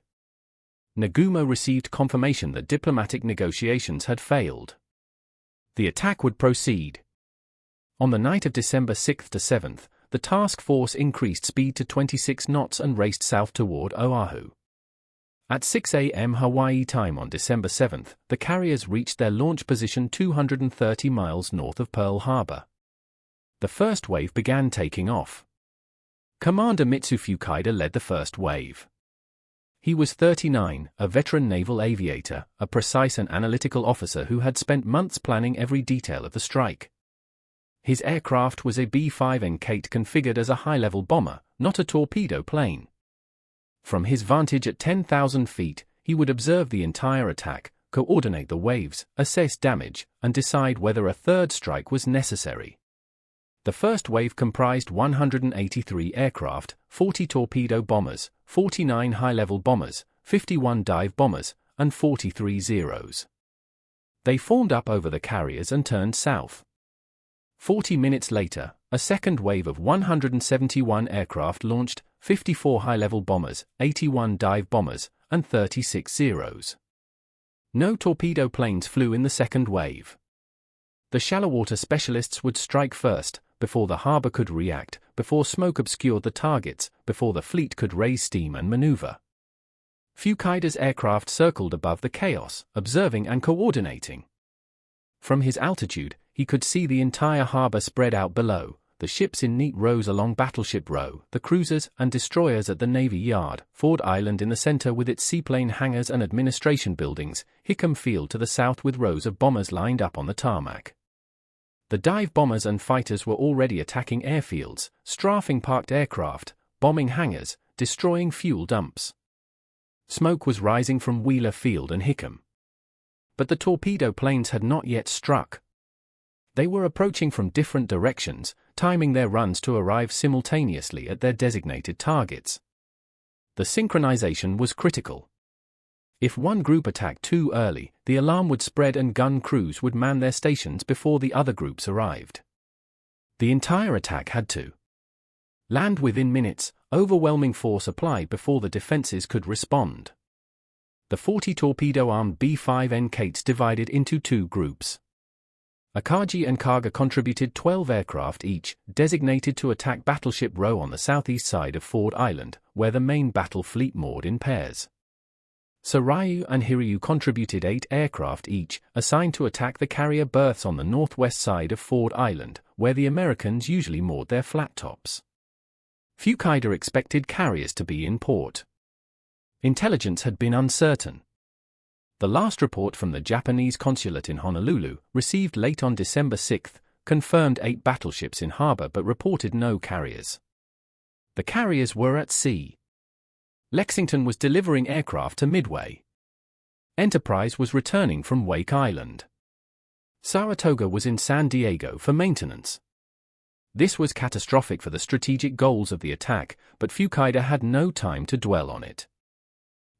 Nagumo received confirmation that diplomatic negotiations had failed. The attack would proceed. On the night of December 6 to 7, the task force increased speed to 26 knots and raced south toward Oahu. At 6 a.m. Hawaii time on December 7, the carriers reached their launch position 230 miles north of Pearl Harbor. The first wave began taking off. Commander Mitsu Fukaida led the first wave. He was 39, a veteran naval aviator, a precise and analytical officer who had spent months planning every detail of the strike. His aircraft was a B-5N Kate configured as a high-level bomber, not a torpedo plane. From his vantage at 10,000 feet, he would observe the entire attack, coordinate the waves, assess damage, and decide whether a third strike was necessary. The first wave comprised 183 aircraft, 40 torpedo bombers, 49 high-level bombers, 51 dive bombers, and 43 Zeros. They formed up over the carriers and turned south. 40 minutes later, a second wave of 171 aircraft launched, 54 high-level bombers, 81 dive bombers, and 36 Zeros. No torpedo planes flew in the second wave. The shallow water specialists would strike first, before the harbor could react, before smoke obscured the targets, before the fleet could raise steam and maneuver. Fukaida's aircraft circled above the chaos, observing and coordinating. From his altitude, he could see the entire harbor spread out below, the ships in neat rows along Battleship Row, the cruisers and destroyers at the Navy Yard, Ford Island in the center with its seaplane hangars and administration buildings, Hickam Field to the south with rows of bombers lined up on the tarmac. The dive bombers and fighters were already attacking airfields, strafing parked aircraft, bombing hangars, destroying fuel dumps. Smoke was rising from Wheeler Field and Hickam. But the torpedo planes had not yet struck. They were approaching from different directions, timing their runs to arrive simultaneously at their designated targets. The synchronization was critical. If one group attacked too early, the alarm would spread and gun crews would man their stations before the other groups arrived. The entire attack had to land within minutes, overwhelming force applied before the defenses could respond. The 40 torpedo-armed B-5N Kates divided into two groups. Akagi and Kaga contributed 12 aircraft each, designated to attack Battleship Row on the southeast side of Ford Island, where the main battle fleet moored in pairs. Soryu and Hiryu contributed 8 aircraft each, assigned to attack the carrier berths on the northwest side of Ford Island, where the Americans usually moored their flat tops. Fukaida expected carriers to be in port. Intelligence had been uncertain. The last report from the Japanese consulate in Honolulu, received late on December 6, confirmed 8 battleships in harbor but reported no carriers. The carriers were at sea. Lexington was delivering aircraft to Midway. Enterprise was returning from Wake Island. Saratoga was in San Diego for maintenance. This was catastrophic for the strategic goals of the attack, but Fukaida had no time to dwell on it.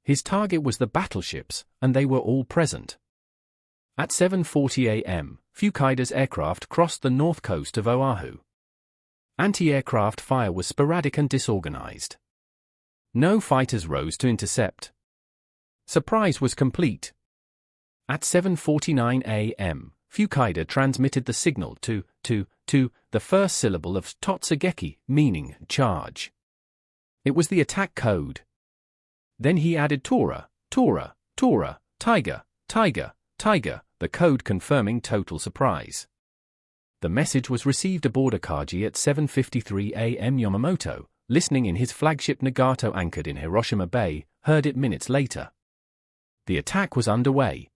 His target was the battleships, and they were all present. At 7:40 a.m., Fukaida's aircraft crossed the north coast of Oahu. Anti-aircraft fire was sporadic and disorganized. No fighters rose to intercept. Surprise was complete. At 7:49 a.m., Fukaida transmitted the signal to the first syllable of Totsugeki, meaning charge. It was the attack code. Then he added Tora, Tora, Tora, Tiger, Tiger, Tiger, the code confirming total surprise. The message was received aboard Akagi at 7:53 a.m. Yamamoto, listening in his flagship Nagato anchored in Hiroshima Bay, heard it minutes later. The attack was underway.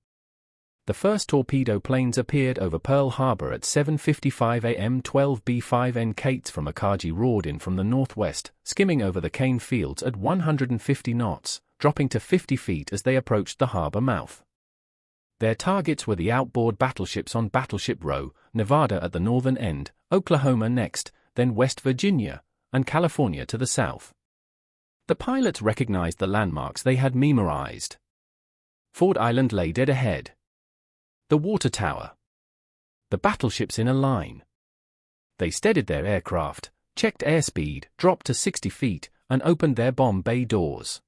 The first torpedo planes appeared over Pearl Harbor at 7:55 a.m. 12 B-5N Kates from Akagi roared in from the northwest, skimming over the cane fields at 150 knots, dropping to 50 feet as they approached the harbor mouth. Their targets were the outboard battleships on Battleship Row, Nevada at the northern end, Oklahoma next, then West Virginia, and California to the south. The pilots recognized the landmarks they had memorized. Ford Island lay dead ahead. The water tower. The battleships in a line. They steadied their aircraft, checked airspeed, dropped to 60 feet, and opened their bomb bay doors.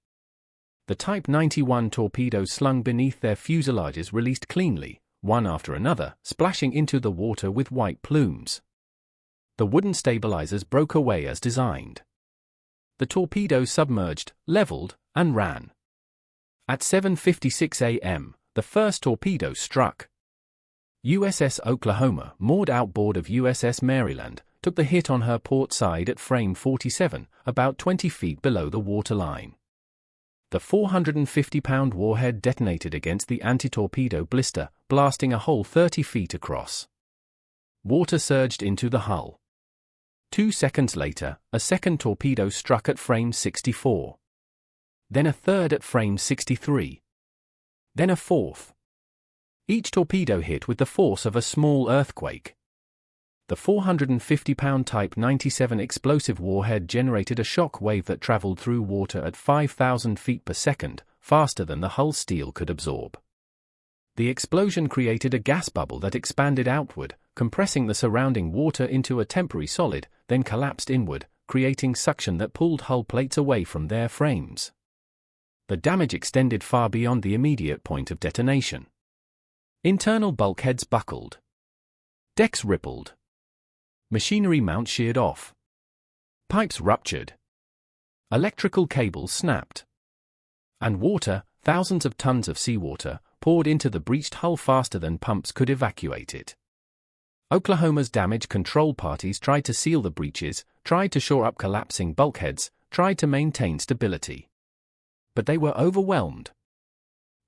The Type 91 torpedoes slung beneath their fuselages released cleanly, one after another, splashing into the water with white plumes. The wooden stabilizers broke away as designed. The torpedoes submerged, leveled, and ran. At 7:56 a.m., the first torpedo struck. USS Oklahoma, moored outboard of USS Maryland, took the hit on her port side at frame 47, about 20 feet below the waterline. The 450-pound warhead detonated against the anti-torpedo blister, blasting a hole 30 feet across. Water surged into the hull. 2 seconds later, a second torpedo struck at frame 64. Then a third at frame 63. Then a fourth. Each torpedo hit with the force of a small earthquake. The 450-pound Type 97 explosive warhead generated a shock wave that traveled through water at 5,000 feet per second, faster than the hull steel could absorb. The explosion created a gas bubble that expanded outward, compressing the surrounding water into a temporary solid, then collapsed inward, creating suction that pulled hull plates away from their frames. The damage extended far beyond the immediate point of detonation. Internal bulkheads buckled. Decks rippled. Machinery mount sheared off. Pipes ruptured. Electrical cables snapped. And water, thousands of tons of seawater, poured into the breached hull faster than pumps could evacuate it. Oklahoma's damage control parties tried to seal the breaches, tried to shore up collapsing bulkheads, tried to maintain stability. But they were overwhelmed.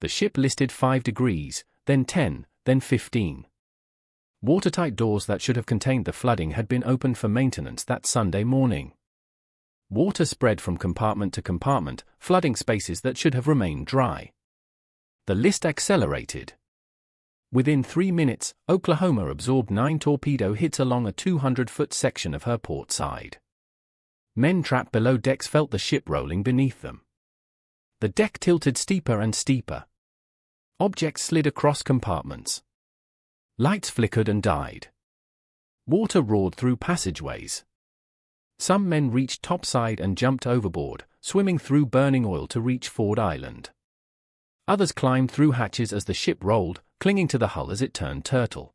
The ship listed 5 degrees, then 10, then 15. Watertight doors that should have contained the flooding had been opened for maintenance that Sunday morning. Water spread from compartment to compartment, flooding spaces that should have remained dry. The list accelerated. Within 3 minutes, Oklahoma absorbed 9 torpedo hits along a 200-foot section of her port side. Men trapped below decks felt the ship rolling beneath them. The deck tilted steeper and steeper. Objects slid across compartments. Lights flickered and died. Water roared through passageways. Some men reached topside and jumped overboard, swimming through burning oil to reach Ford Island. Others climbed through hatches as the ship rolled, clinging to the hull as it turned turtle.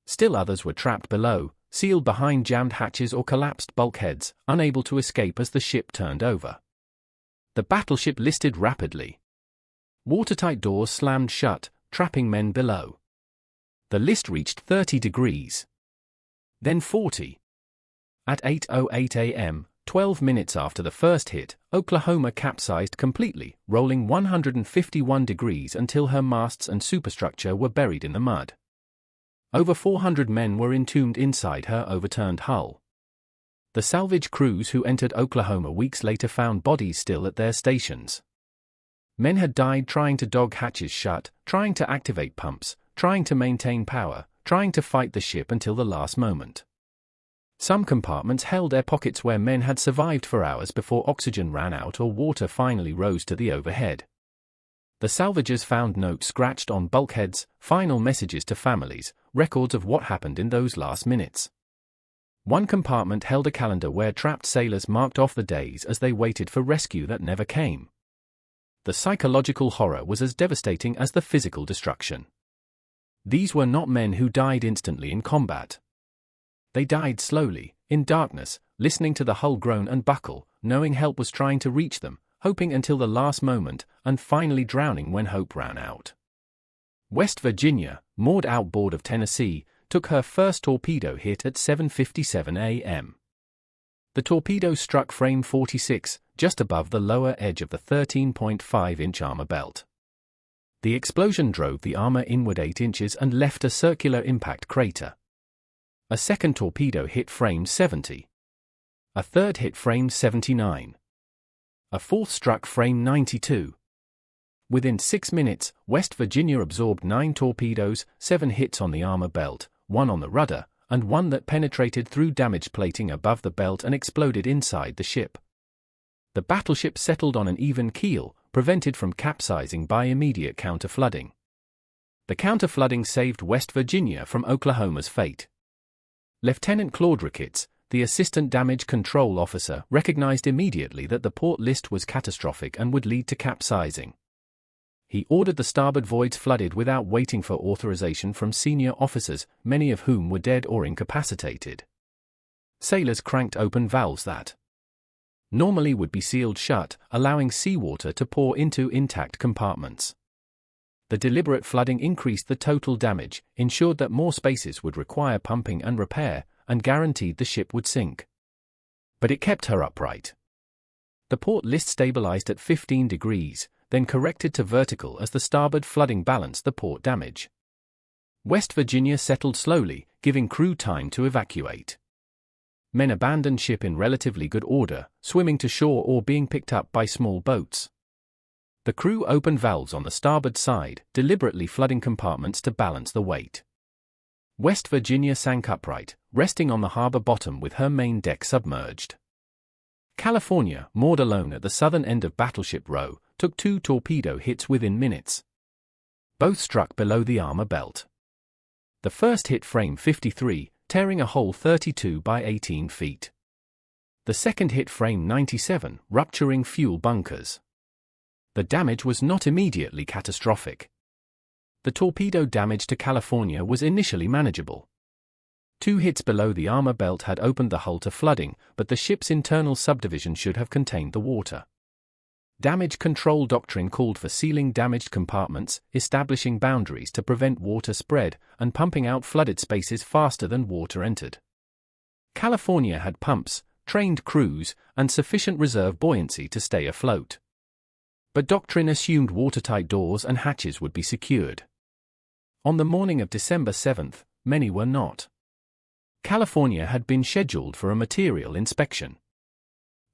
Still others were trapped below, sealed behind jammed hatches or collapsed bulkheads, unable to escape as the ship turned over. The battleship listed rapidly. Watertight doors slammed shut, trapping men below. The list reached 30 degrees. Then 40. At 8:08 a.m., 12 minutes after the first hit, Oklahoma capsized completely, rolling 151 degrees until her masts and superstructure were buried in the mud. Over 400 men were entombed inside her overturned hull. The salvage crews who entered Oklahoma weeks later found bodies still at their stations. Men had died trying to dog hatches shut, trying to activate pumps, trying to maintain power, trying to fight the ship until the last moment. Some compartments held air pockets where men had survived for hours before oxygen ran out or water finally rose to the overhead. The salvagers found notes scratched on bulkheads, final messages to families, records of what happened in those last minutes. One compartment held a calendar where trapped sailors marked off the days as they waited for rescue that never came. The psychological horror was as devastating as the physical destruction. These were not men who died instantly in combat. They died slowly, in darkness, listening to the hull groan and buckle, knowing help was trying to reach them, hoping until the last moment, and finally drowning when hope ran out. West Virginia, moored outboard of Tennessee, took her first torpedo hit at 7:57 a.m. The torpedo struck frame 46, just above the lower edge of the 13.5-inch armor belt. The explosion drove the armor inward 8 inches and left a circular impact crater. A second torpedo hit frame 70. A third hit frame 79. A fourth struck frame 92. Within 6 minutes, West Virginia absorbed 9 torpedoes, 7 hits on the armor belt, 1 on the rudder, and 1 that penetrated through damaged plating above the belt and exploded inside the ship. The battleship settled on an even keel, prevented from capsizing by immediate counterflooding. The counterflooding saved West Virginia from Oklahoma's fate. Lieutenant Claude Ricketts, the assistant damage control officer, recognized immediately that the port list was catastrophic and would lead to capsizing. He ordered the starboard voids flooded without waiting for authorization from senior officers, many of whom were dead or incapacitated. Sailors cranked open valves that normally would be sealed shut, allowing seawater to pour into intact compartments. The deliberate flooding increased the total damage, ensured that more spaces would require pumping and repair, and guaranteed the ship would sink. But it kept her upright. The port list stabilized at 15 degrees, then corrected to vertical as the starboard flooding balanced the port damage. West Virginia settled slowly, giving crew time to evacuate. Men abandoned ship in relatively good order, swimming to shore or being picked up by small boats. The crew opened valves on the starboard side, deliberately flooding compartments to balance the weight. West Virginia sank upright, resting on the harbor bottom with her main deck submerged. California, moored alone at the southern end of Battleship Row, took 2 torpedo hits within minutes. Both struck below the armor belt. The first hit frame 53, tearing a hole 32 by 18 feet. The second hit frame 97, rupturing fuel bunkers. The damage was not immediately catastrophic. The torpedo damage to California was initially manageable. 2 hits below the armor belt had opened the hull to flooding, but the ship's internal subdivision should have contained the water. Damage control doctrine called for sealing damaged compartments, establishing boundaries to prevent water spread, and pumping out flooded spaces faster than water entered. California had pumps, trained crews, and sufficient reserve buoyancy to stay afloat. But doctrine assumed watertight doors and hatches would be secured. On the morning of December 7th, many were not. California had been scheduled for a material inspection.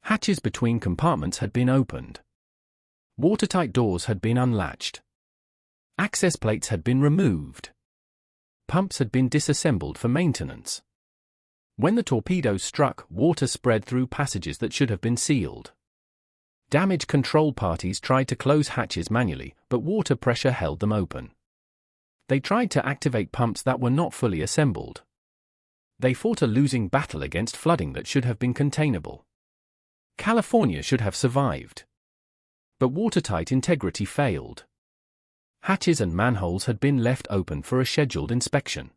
Hatches between compartments had been opened. Watertight doors had been unlatched. Access plates had been removed. Pumps had been disassembled for maintenance. When the torpedoes struck, water spread through passages that should have been sealed. Damage control parties tried to close hatches manually, but water pressure held them open. They tried to activate pumps that were not fully assembled. They fought a losing battle against flooding that should have been containable. California should have survived. But watertight integrity failed. Hatches and manholes had been left open for a scheduled inspection.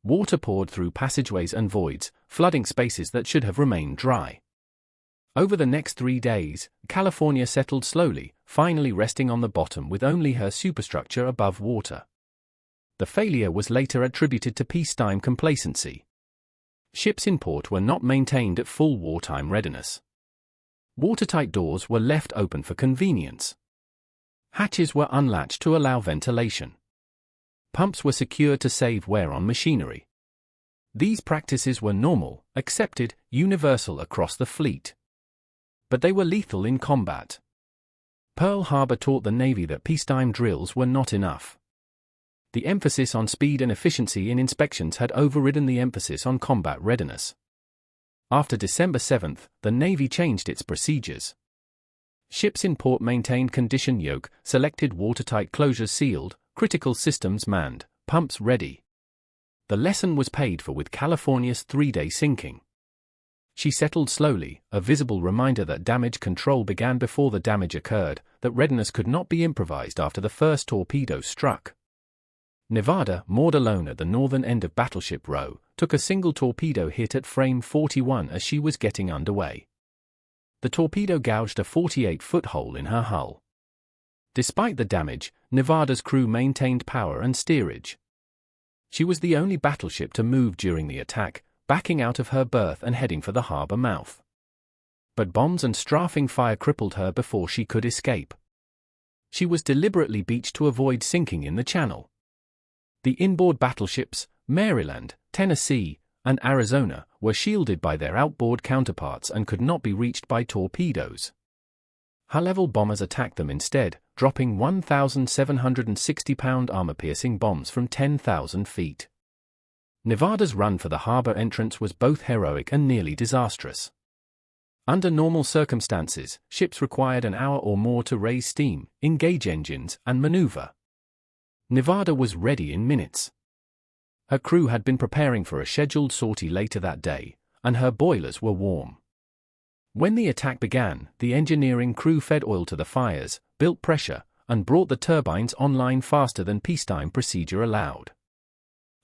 Water poured through passageways and voids, flooding spaces that should have remained dry. Over the next 3 days, California settled slowly, finally resting on the bottom with only her superstructure above water. The failure was later attributed to peacetime complacency. Ships in port were not maintained at full wartime readiness. Watertight doors were left open for convenience. Hatches were unlatched to allow ventilation. Pumps were secured to save wear on machinery. These practices were normal, accepted, universal across the fleet. But they were lethal in combat. Pearl Harbor taught the Navy that peacetime drills were not enough. The emphasis on speed and efficiency in inspections had overridden the emphasis on combat readiness. After December 7th, the Navy changed its procedures. Ships in port maintained condition yoke, selected watertight closures sealed, critical systems manned, pumps ready. The lesson was paid for with California's 3-day sinking. She settled slowly, a visible reminder that damage control began before the damage occurred, that readiness could not be improvised after the first torpedo struck. Nevada, moored alone at the northern end of Battleship Row, took a single torpedo hit at frame 41 as she was getting underway. The torpedo gouged a 48-foot hole in her hull. Despite the damage, Nevada's crew maintained power and steerage. She was the only battleship to move during the attack, backing out of her berth and heading for the harbor mouth. But bombs and strafing fire crippled her before she could escape. She was deliberately beached to avoid sinking in the channel. The inboard battleships, Maryland, Tennessee, and Arizona, were shielded by their outboard counterparts and could not be reached by torpedoes. High-level bombers attacked them instead, dropping 1,760-pound armor-piercing bombs from 10,000 feet. Nevada's run for the harbor entrance was both heroic and nearly disastrous. Under normal circumstances, ships required an hour or more to raise steam, engage engines, and maneuver. Nevada was ready in minutes. Her crew had been preparing for a scheduled sortie later that day, and her boilers were warm. When the attack began, the engineering crew fed oil to the fires, built pressure, and brought the turbines online faster than peacetime procedure allowed.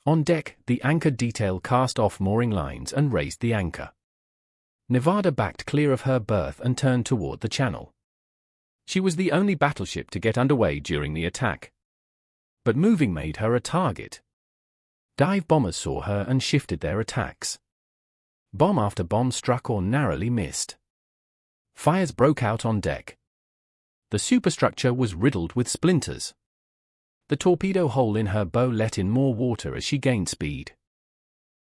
On deck, the anchor detail cast off mooring lines and raised the anchor. Nevada backed clear of her berth and turned toward the channel. She was the only battleship to get underway during the attack. But moving made her a target. Dive bombers saw her and shifted their attacks. Bomb after bomb struck or narrowly missed. Fires broke out on deck. The superstructure was riddled with splinters. The torpedo hole in her bow let in more water as she gained speed.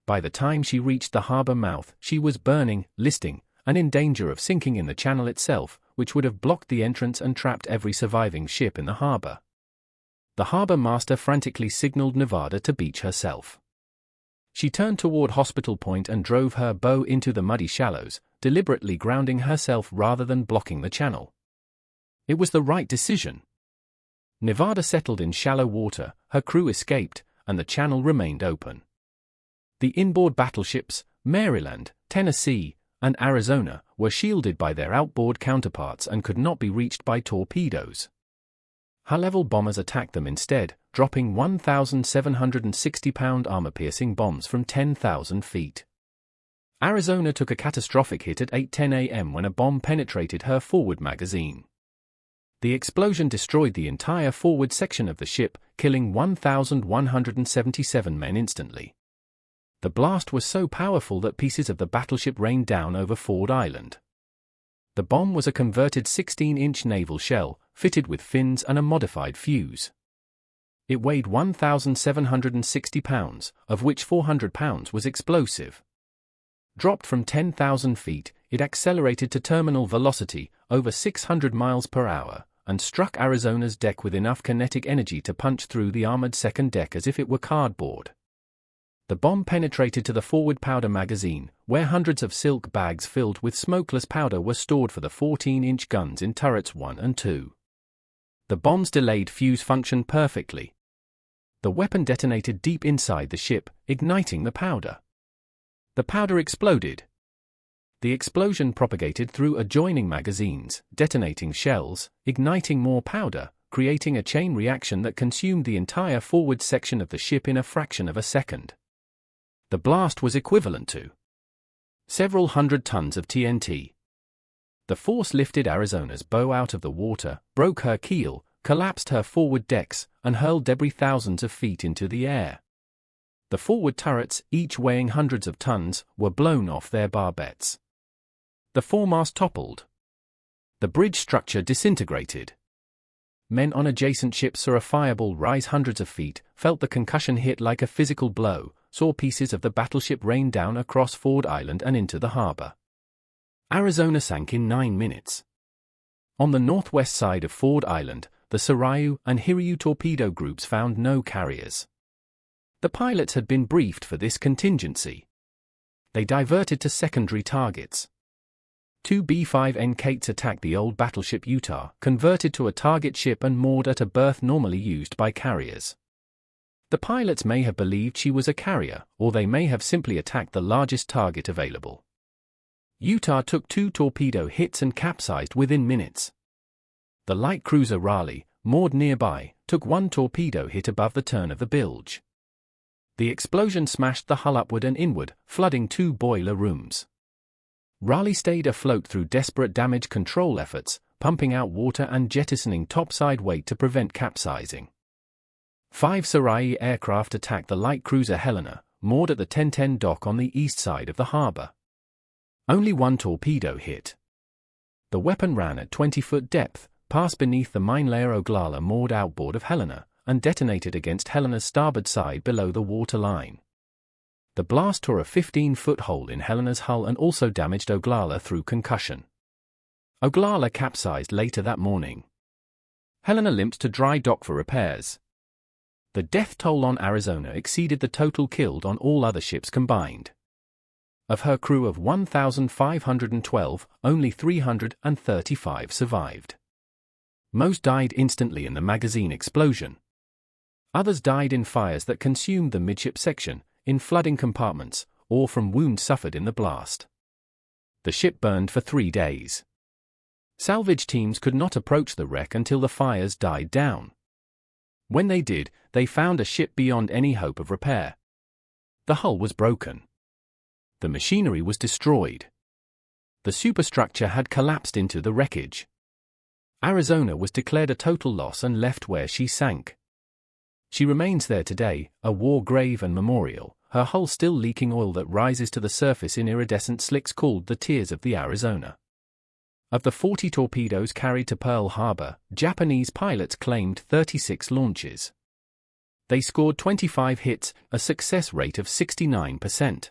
By the time she reached the harbor mouth, she was burning, listing, and in danger of sinking in the channel itself, which would have blocked the entrance and trapped every surviving ship in the harbor. The harbor master frantically signaled Nevada to beach herself. She turned toward Hospital Point and drove her bow into the muddy shallows, deliberately grounding herself rather than blocking the channel. It was the right decision. Nevada settled in shallow water, her crew escaped, and the channel remained open. The inboard battleships, Maryland, Tennessee, and Arizona, were shielded by their outboard counterparts and could not be reached by torpedoes. High-level bombers attacked them instead, dropping 1,760-pound armor-piercing bombs from 10,000 feet. Arizona took a catastrophic hit at 8:10 a.m. when a bomb penetrated her forward magazine. The explosion destroyed the entire forward section of the ship, killing 1,177 men instantly. The blast was so powerful that pieces of the battleship rained down over Ford Island. The bomb was a converted 16-inch naval shell, fitted with fins and a modified fuse. It weighed 1,760 pounds, of which 400 pounds was explosive. Dropped from 10,000 feet, it accelerated to terminal velocity, over 600 miles per hour, and struck Arizona's deck with enough kinetic energy to punch through the armored second deck as if it were cardboard. The bomb penetrated to the forward powder magazine, where hundreds of silk bags filled with smokeless powder were stored for the 14-inch guns in turrets 1 and 2. The bomb's delayed fuse functioned perfectly. The weapon detonated deep inside the ship, igniting the powder. The powder exploded. The explosion propagated through adjoining magazines, detonating shells, igniting more powder, creating a chain reaction that consumed the entire forward section of the ship in a fraction of a second. The blast was equivalent to several hundred tons of TNT. The force lifted Arizona's bow out of the water, broke her keel, collapsed her forward decks, and hurled debris thousands of feet into the air. The forward turrets, each weighing hundreds of tons, were blown off their barbets. The foremast toppled. The bridge structure disintegrated. Men on adjacent ships saw a fireball rise hundreds of feet, felt the concussion hit like a physical blow, saw pieces of the battleship rain down across Ford Island and into the harbor. Arizona sank in 9 minutes. On the northwest side of Ford Island, the Sarayu and Hiryu torpedo groups found no carriers. The pilots had been briefed for this contingency. They diverted to secondary targets. 2 B-5N Kates attacked the old battleship Utah, converted to a target ship and moored at a berth normally used by carriers. The pilots may have believed she was a carrier, or they may have simply attacked the largest target available. Utah took 2 torpedo hits and capsized within minutes. The light cruiser Raleigh, moored nearby, took 1 torpedo hit above the turn of the bilge. The explosion smashed the hull upward and inward, flooding 2 boiler rooms. Raleigh stayed afloat through desperate damage control efforts, pumping out water and jettisoning topside weight to prevent capsizing. 5 Sarai aircraft attacked the light cruiser Helena, moored at the 1010 dock on the east side of the harbor. Only 1 torpedo hit. The weapon ran at 20-foot depth, passed beneath the mine layer Oglala moored outboard of Helena, and detonated against Helena's starboard side below the water line. The blast tore a 15-foot hole in Helena's hull and also damaged Oglala through concussion. Oglala capsized later that morning. Helena limped to dry dock for repairs. The death toll on Arizona exceeded the total killed on all other ships combined. Of her crew of 1,512, only 335 survived. Most died instantly in the magazine explosion. Others died in fires that consumed the midship section, in flooding compartments, or from wounds suffered in the blast. The ship burned for 3 days. Salvage teams could not approach the wreck until the fires died down. When they did, they found a ship beyond any hope of repair. The hull was broken. The machinery was destroyed. The superstructure had collapsed into the wreckage. Arizona was declared a total loss and left where she sank. She remains there today, a war grave and memorial, her hull still leaking oil that rises to the surface in iridescent slicks called the Tears of the Arizona. Of the 40 torpedoes carried to Pearl Harbor, Japanese pilots claimed 36 launches. They scored 25 hits, a success rate of 69%.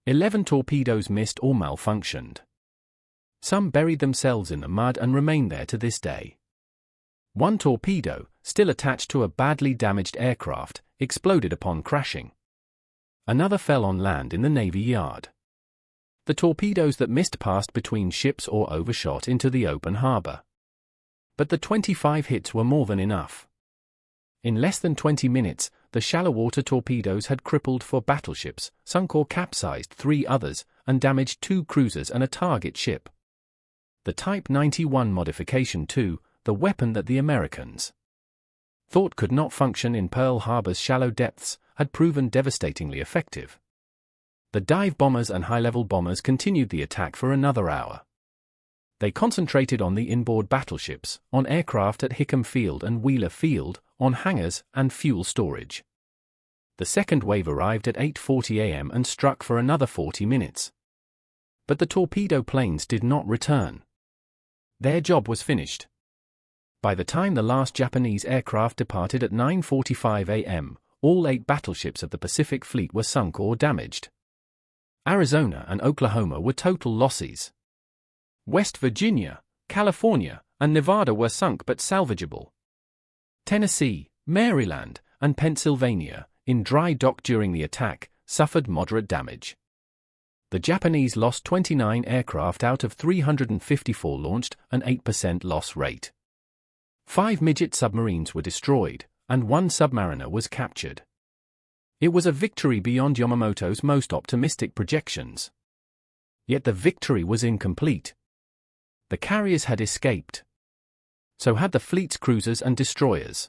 11 torpedoes missed or malfunctioned. Some buried themselves in the mud and remain there to this day. One torpedo, still attached to a badly damaged aircraft, exploded upon crashing. Another fell on land in the Navy Yard. The torpedoes that missed passed between ships or overshot into the open harbor. But the 25 hits were more than enough. In less than 20 minutes, the shallow water torpedoes had crippled 4 battleships, sunk or capsized 3 others, and damaged 2 cruisers and a target ship. The Type 91 modification too, the weapon that the Americans thought could not function in Pearl Harbor's shallow depths, had proven devastatingly effective. The dive bombers and high-level bombers continued the attack for another hour. They concentrated on the inboard battleships, on aircraft at Hickam Field and Wheeler Field, on hangars and fuel storage. The second wave arrived at 8:40 a.m. and struck for another 40 minutes. But the torpedo planes did not return. Their job was finished. By the time the last Japanese aircraft departed at 9:45 a.m., all 8 battleships of the Pacific Fleet were sunk or damaged. Arizona and Oklahoma were total losses. West Virginia, California, and Nevada were sunk but salvageable. Tennessee, Maryland, and Pennsylvania, in dry dock during the attack, suffered moderate damage. The Japanese lost 29 aircraft out of 354 launched, an 8% loss rate. 5 midget submarines were destroyed, and 1 submariner was captured. It was a victory beyond Yamamoto's most optimistic projections. Yet the victory was incomplete. The carriers had escaped. So had the fleet's cruisers and destroyers.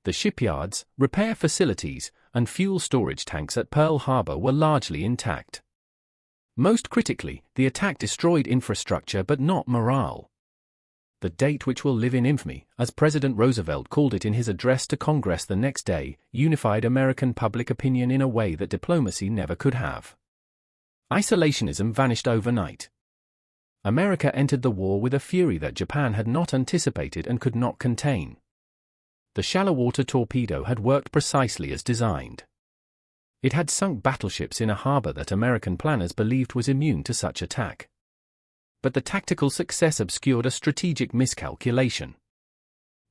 The shipyards, repair facilities, and fuel storage tanks at Pearl Harbor were largely intact. Most critically, the attack destroyed infrastructure but not morale. The date which will live in infamy, as President Roosevelt called it in his address to Congress the next day, unified American public opinion in a way that diplomacy never could have. Isolationism vanished overnight. America entered the war with a fury that Japan had not anticipated and could not contain. The shallow water torpedo had worked precisely as designed. It had sunk battleships in a harbor that American planners believed was immune to such attack. But the tactical success obscured a strategic miscalculation.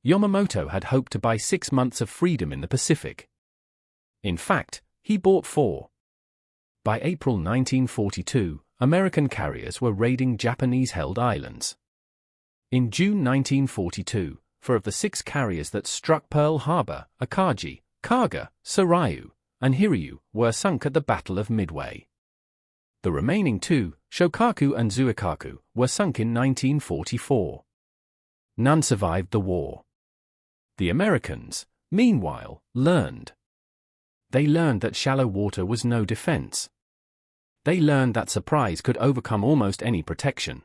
Yamamoto had hoped to buy 6 months of freedom in the Pacific. In fact, he bought 4. By April 1942, American carriers were raiding Japanese-held islands. In June 1942, 4 of the 6 carriers that struck Pearl Harbor, Akagi, Kaga, Sarayu, and Hiryu, were sunk at the Battle of Midway. The remaining 2, Shokaku and Zuikaku, were sunk in 1944. None survived the war. The Americans, meanwhile, learned. They learned that shallow water was no defense. They learned that surprise could overcome almost any protection.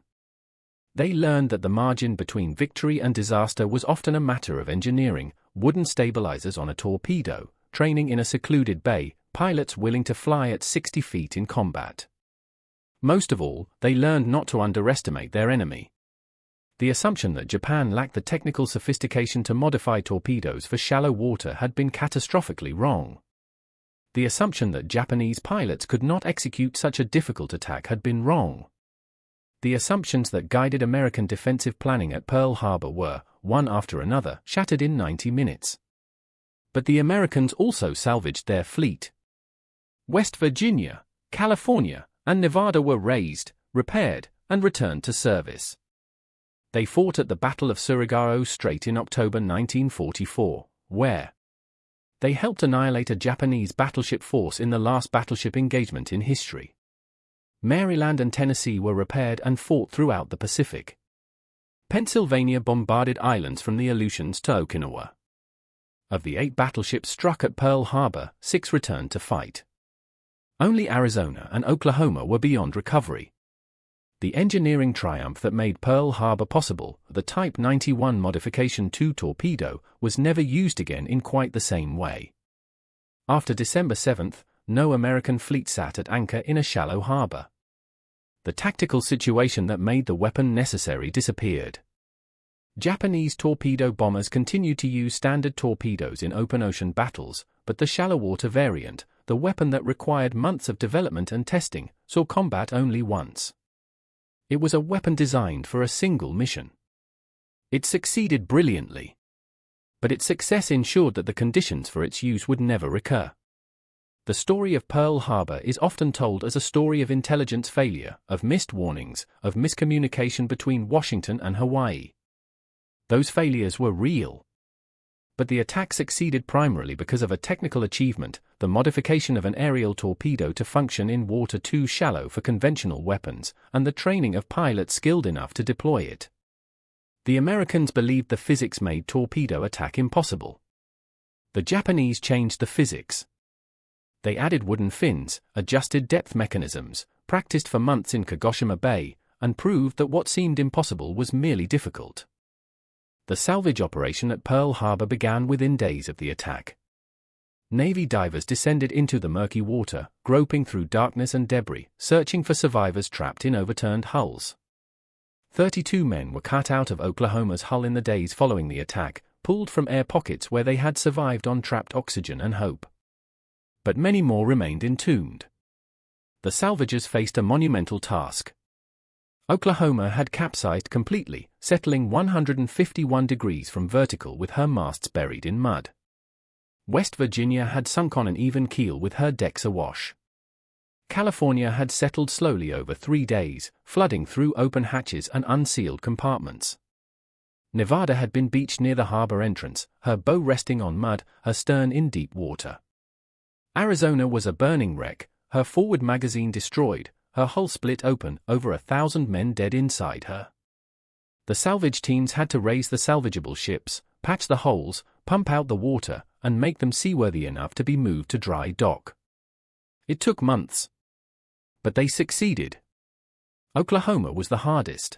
They learned that the margin between victory and disaster was often a matter of engineering, wooden stabilizers on a torpedo, training in a secluded bay, pilots willing to fly at 60 feet in combat. Most of all, they learned not to underestimate their enemy. The assumption that Japan lacked the technical sophistication to modify torpedoes for shallow water had been catastrophically wrong. The assumption that Japanese pilots could not execute such a difficult attack had been wrong. The assumptions that guided American defensive planning at Pearl Harbor were, one after another, shattered in 90 minutes. But the Americans also salvaged their fleet. West Virginia, California, and Nevada were raised, repaired, and returned to service. They fought at the Battle of Surigao Strait in October 1944, where They helped annihilate a Japanese battleship force in the last battleship engagement in history. Maryland and Tennessee were repaired and fought throughout the Pacific. Pennsylvania bombarded islands from the Aleutians to Okinawa. Of the 8 battleships struck at Pearl Harbor, 6 returned to fight. Only Arizona and Oklahoma were beyond recovery. The engineering triumph that made Pearl Harbor possible, the Type 91 Modification II torpedo, was never used again in quite the same way. After December 7, no American fleet sat at anchor in a shallow harbor. The tactical situation that made the weapon necessary disappeared. Japanese torpedo bombers continued to use standard torpedoes in open ocean battles, but the shallow water variant, the weapon that required months of development and testing, saw combat only once. It was a weapon designed for a single mission. It succeeded brilliantly. But its success ensured that the conditions for its use would never recur. The story of Pearl Harbor is often told as a story of intelligence failure, of missed warnings, of miscommunication between Washington and Hawaii. Those failures were real. But the attack succeeded primarily because of a technical achievement, the modification of an aerial torpedo to function in water too shallow for conventional weapons, and the training of pilots skilled enough to deploy it. The Americans believed the physics made torpedo attack impossible. The Japanese changed the physics. They added wooden fins, adjusted depth mechanisms, practiced for months in Kagoshima Bay, and proved that what seemed impossible was merely difficult. The salvage operation at Pearl Harbor began within days of the attack. Navy divers descended into the murky water, groping through darkness and debris, searching for survivors trapped in overturned hulls. 32 men were cut out of Oklahoma's hull in the days following the attack, pulled from air pockets where they had survived on trapped oxygen and hope. But many more remained entombed. The salvagers faced a monumental task. Oklahoma had capsized completely, settling 151 degrees from vertical with her masts buried in mud. West Virginia had sunk on an even keel with her decks awash. California had settled slowly over 3 days, flooding through open hatches and unsealed compartments. Nevada had been beached near the harbor entrance, her bow resting on mud, her stern in deep water. Arizona was a burning wreck, her forward magazine destroyed, her hull split open, over 1,000 men dead inside her. The salvage teams had to raise the salvageable ships, patch the holes, pump out the water, and make them seaworthy enough to be moved to dry dock. It took months. But they succeeded. Oklahoma was the hardest.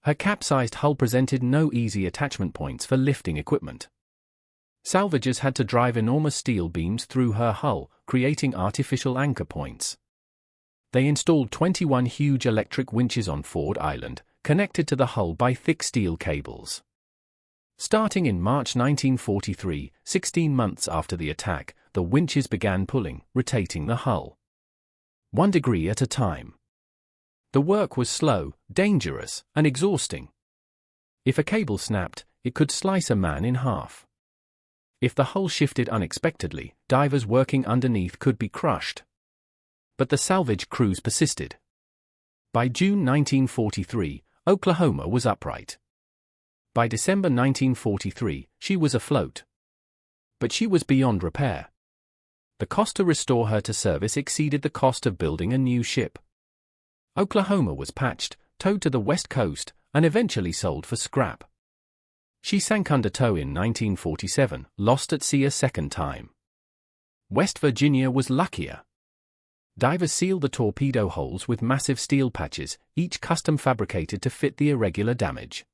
Her capsized hull presented no easy attachment points for lifting equipment. Salvagers had to drive enormous steel beams through her hull, creating artificial anchor points. They installed 21 huge electric winches on Ford Island, connected to the hull by thick steel cables. Starting in March 1943, 16 months after the attack, the winches began pulling, rotating the hull. 1 degree at a time. The work was slow, dangerous, and exhausting. If a cable snapped, it could slice a man in half. If the hull shifted unexpectedly, divers working underneath could be crushed. But the salvage crews persisted. By June 1943, Oklahoma was upright. By December 1943, she was afloat. But she was beyond repair. The cost to restore her to service exceeded the cost of building a new ship. Oklahoma was patched, towed to the west coast, and eventually sold for scrap. She sank under tow in 1947, lost at sea a second time. West Virginia was luckier. Divers sealed the torpedo holes with massive steel patches, each custom fabricated to fit the irregular damage.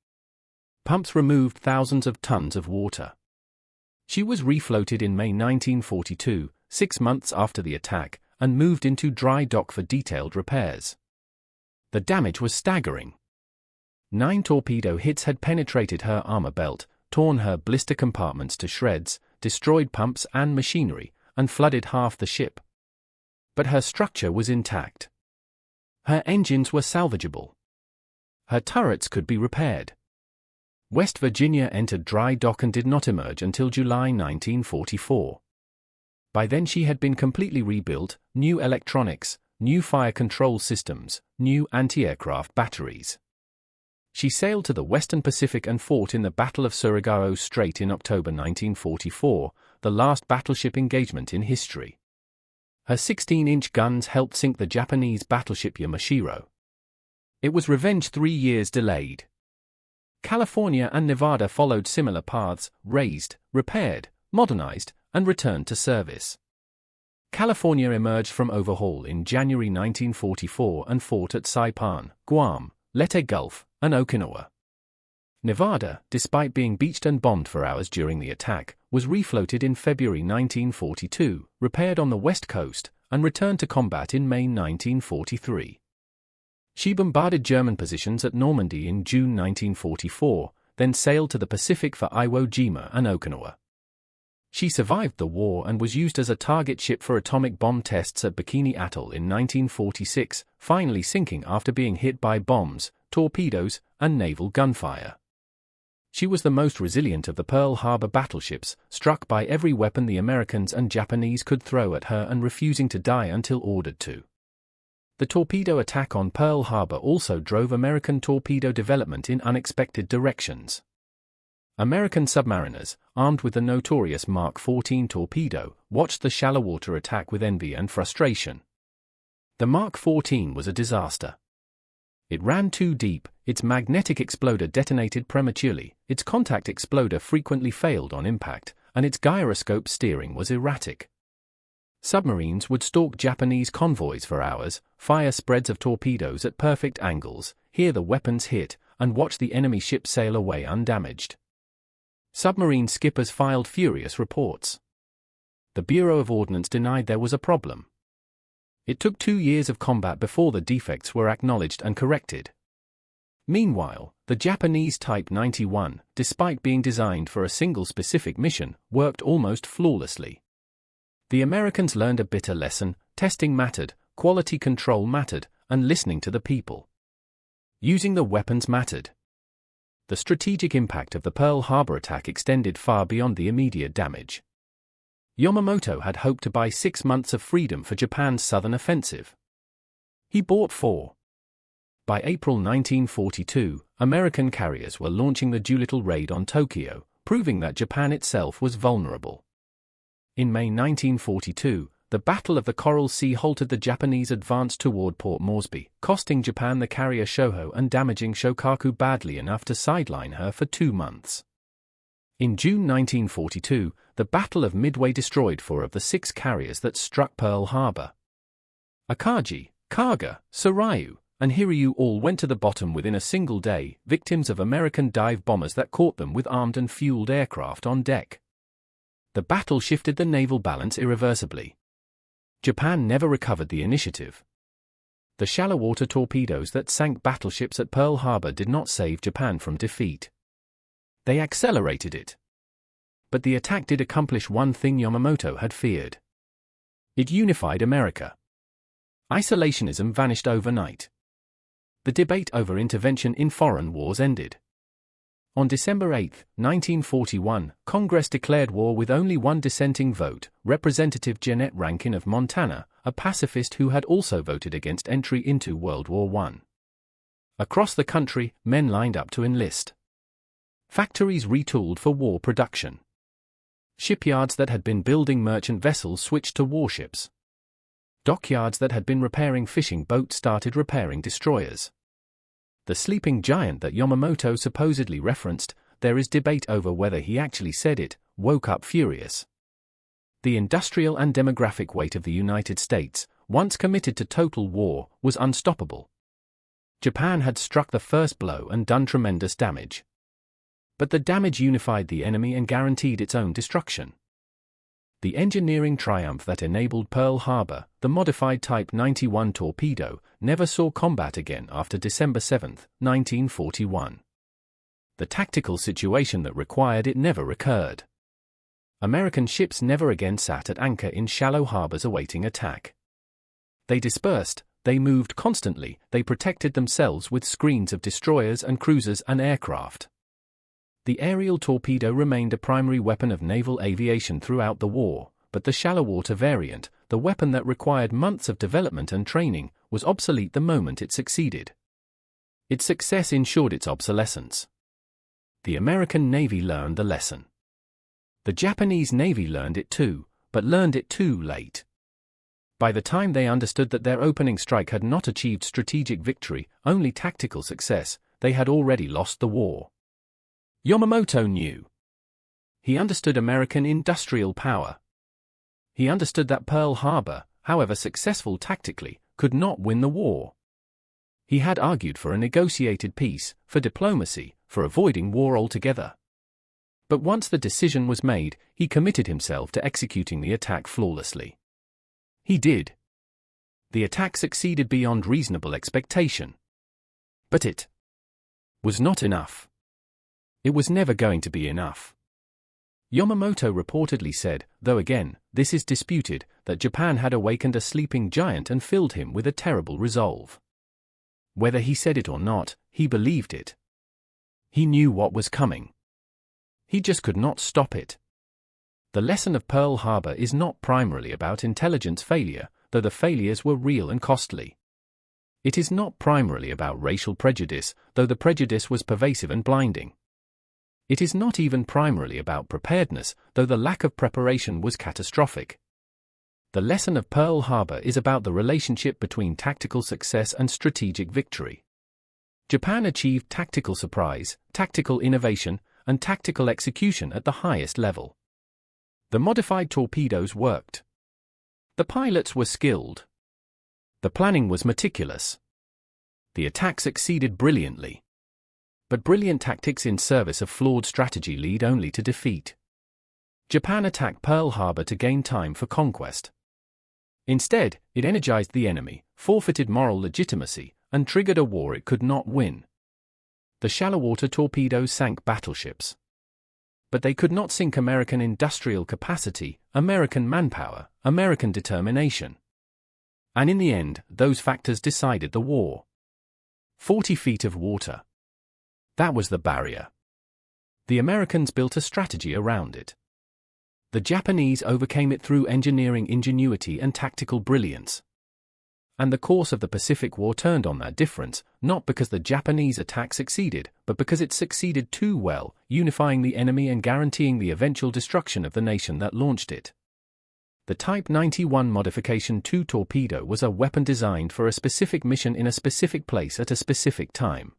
Pumps removed thousands of tons of water. She was refloated in May 1942, 6 months after the attack, and moved into dry dock for detailed repairs. The damage was staggering. 9 torpedo hits had penetrated her armor belt, torn her blister compartments to shreds, destroyed pumps and machinery, and flooded half the ship. But her structure was intact. Her engines were salvageable. Her turrets could be repaired. West Virginia entered dry dock and did not emerge until July 1944. By then she had been completely rebuilt, new electronics, new fire control systems, new anti-aircraft batteries. She sailed to the Western Pacific and fought in the Battle of Surigao Strait in October 1944, the last battleship engagement in history. Her 16-inch guns helped sink the Japanese battleship Yamashiro. It was revenge 3 years delayed. California and Nevada followed similar paths, raised, repaired, modernized, and returned to service. California emerged from overhaul in January 1944 and fought at Saipan, Guam, Leyte Gulf, and Okinawa. Nevada, despite being beached and bombed for hours during the attack, was refloated in February 1942, repaired on the west coast, and returned to combat in May 1943. She bombarded German positions at Normandy in June 1944, then sailed to the Pacific for Iwo Jima and Okinawa. She survived the war and was used as a target ship for atomic bomb tests at Bikini Atoll in 1946, finally sinking after being hit by bombs, torpedoes, and naval gunfire. She was the most resilient of the Pearl Harbor battleships, struck by every weapon the Americans and Japanese could throw at her and refusing to die until ordered to. The torpedo attack on Pearl Harbor also drove American torpedo development in unexpected directions. American submariners, armed with the notorious Mark 14 torpedo, watched the shallow water attack with envy and frustration. The Mark 14 was a disaster. It ran too deep, its magnetic exploder detonated prematurely, its contact exploder frequently failed on impact, and its gyroscope steering was erratic. Submarines would stalk Japanese convoys for hours, fire spreads of torpedoes at perfect angles, hear the weapons hit, and watch the enemy ship sail away undamaged. Submarine skippers filed furious reports. The Bureau of Ordnance denied there was a problem. It took 2 years of combat before the defects were acknowledged and corrected. Meanwhile, the Japanese Type 91, despite being designed for a single specific mission, worked almost flawlessly. The Americans learned a bitter lesson: testing mattered, quality control mattered, and listening to the people. Using the weapons mattered. The strategic impact of the Pearl Harbor attack extended far beyond the immediate damage. Yamamoto had hoped to buy 6 months of freedom for Japan's southern offensive. He bought 4. By April 1942, American carriers were launching the Doolittle raid on Tokyo, proving that Japan itself was vulnerable. In May 1942, the Battle of the Coral Sea halted the Japanese advance toward Port Moresby, costing Japan the carrier Shoho and damaging Shokaku badly enough to sideline her for 2 months. In June 1942, the Battle of Midway destroyed 4 of the 6 carriers that struck Pearl Harbor. Akagi, Kaga, Soryu, and Hiryu all went to the bottom within a single day, victims of American dive bombers that caught them with armed and fueled aircraft on deck. The battle shifted the naval balance irreversibly. Japan never recovered the initiative. The shallow water torpedoes that sank battleships at Pearl Harbor did not save Japan from defeat. They accelerated it. But the attack did accomplish one thing Yamamoto had feared. It unified America. Isolationism vanished overnight. The debate over intervention in foreign wars ended. On December 8, 1941, Congress declared war with only one dissenting vote, Representative Jeannette Rankin of Montana, a pacifist who had also voted against entry into World War I. Across the country, men lined up to enlist. Factories retooled for war production. Shipyards that had been building merchant vessels switched to warships. Dockyards that had been repairing fishing boats started repairing destroyers. The sleeping giant that Yamamoto supposedly referenced, there is debate over whether he actually said it, woke up furious. The industrial and demographic weight of the United States, once committed to total war, was unstoppable. Japan had struck the first blow and done tremendous damage. But the damage unified the enemy and guaranteed its own destruction. The engineering triumph that enabled Pearl Harbor, the modified Type 91 torpedo, never saw combat again after December 7, 1941. The tactical situation that required it never recurred. American ships never again sat at anchor in shallow harbors awaiting attack. They dispersed, they moved constantly, they protected themselves with screens of destroyers and cruisers and aircraft. The aerial torpedo remained a primary weapon of naval aviation throughout the war, but the shallow water variant, the weapon that required months of development and training, was obsolete the moment it succeeded. Its success ensured its obsolescence. The American Navy learned the lesson. The Japanese Navy learned it too, but learned it too late. By the time they understood that their opening strike had not achieved strategic victory, only tactical success, they had already lost the war. Yamamoto knew. He understood American industrial power. He understood that Pearl Harbor, however successful tactically, could not win the war. He had argued for a negotiated peace, for diplomacy, for avoiding war altogether. But once the decision was made, he committed himself to executing the attack flawlessly. He did. The attack succeeded beyond reasonable expectation. But it was not enough. It was never going to be enough. Yamamoto reportedly said, though again, this is disputed, that Japan had awakened a sleeping giant and filled him with a terrible resolve. Whether he said it or not, he believed it. He knew what was coming. He just could not stop it. The lesson of Pearl Harbor is not primarily about intelligence failure, though the failures were real and costly. It is not primarily about racial prejudice, though the prejudice was pervasive and blinding. It is not even primarily about preparedness, though the lack of preparation was catastrophic. The lesson of Pearl Harbor is about the relationship between tactical success and strategic victory. Japan achieved tactical surprise, tactical innovation, and tactical execution at the highest level. The modified torpedoes worked. The pilots were skilled. The planning was meticulous. The attack succeeded brilliantly. But brilliant tactics in service of flawed strategy lead only to defeat. Japan attacked Pearl Harbor to gain time for conquest. Instead, it energized the enemy, forfeited moral legitimacy, and triggered a war it could not win. The shallow water torpedoes sank battleships. But they could not sink American industrial capacity, American manpower, American determination. And in the end, those factors decided the war. 40 feet of water. That was the barrier. The Americans built a strategy around it. The Japanese overcame it through engineering ingenuity and tactical brilliance. And the course of the Pacific War turned on that difference, not because the Japanese attack succeeded, but because it succeeded too well, unifying the enemy and guaranteeing the eventual destruction of the nation that launched it. The Type 91 Modification II torpedo was a weapon designed for a specific mission in a specific place at a specific time.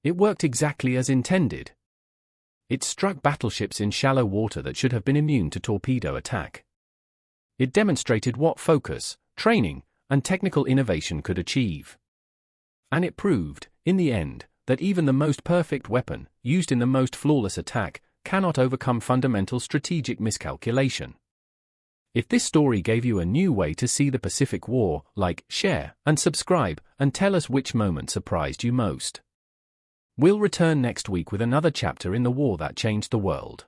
It worked exactly as intended. It struck battleships in shallow water that should have been immune to torpedo attack. It demonstrated what focus, training, and technical innovation could achieve. And it proved, in the end, that even the most perfect weapon, used in the most flawless attack, cannot overcome fundamental strategic miscalculation. If this story gave you a new way to see the Pacific War, like, share, and subscribe, and tell us which moment surprised you most. We'll return next week with another chapter in the war that changed the world.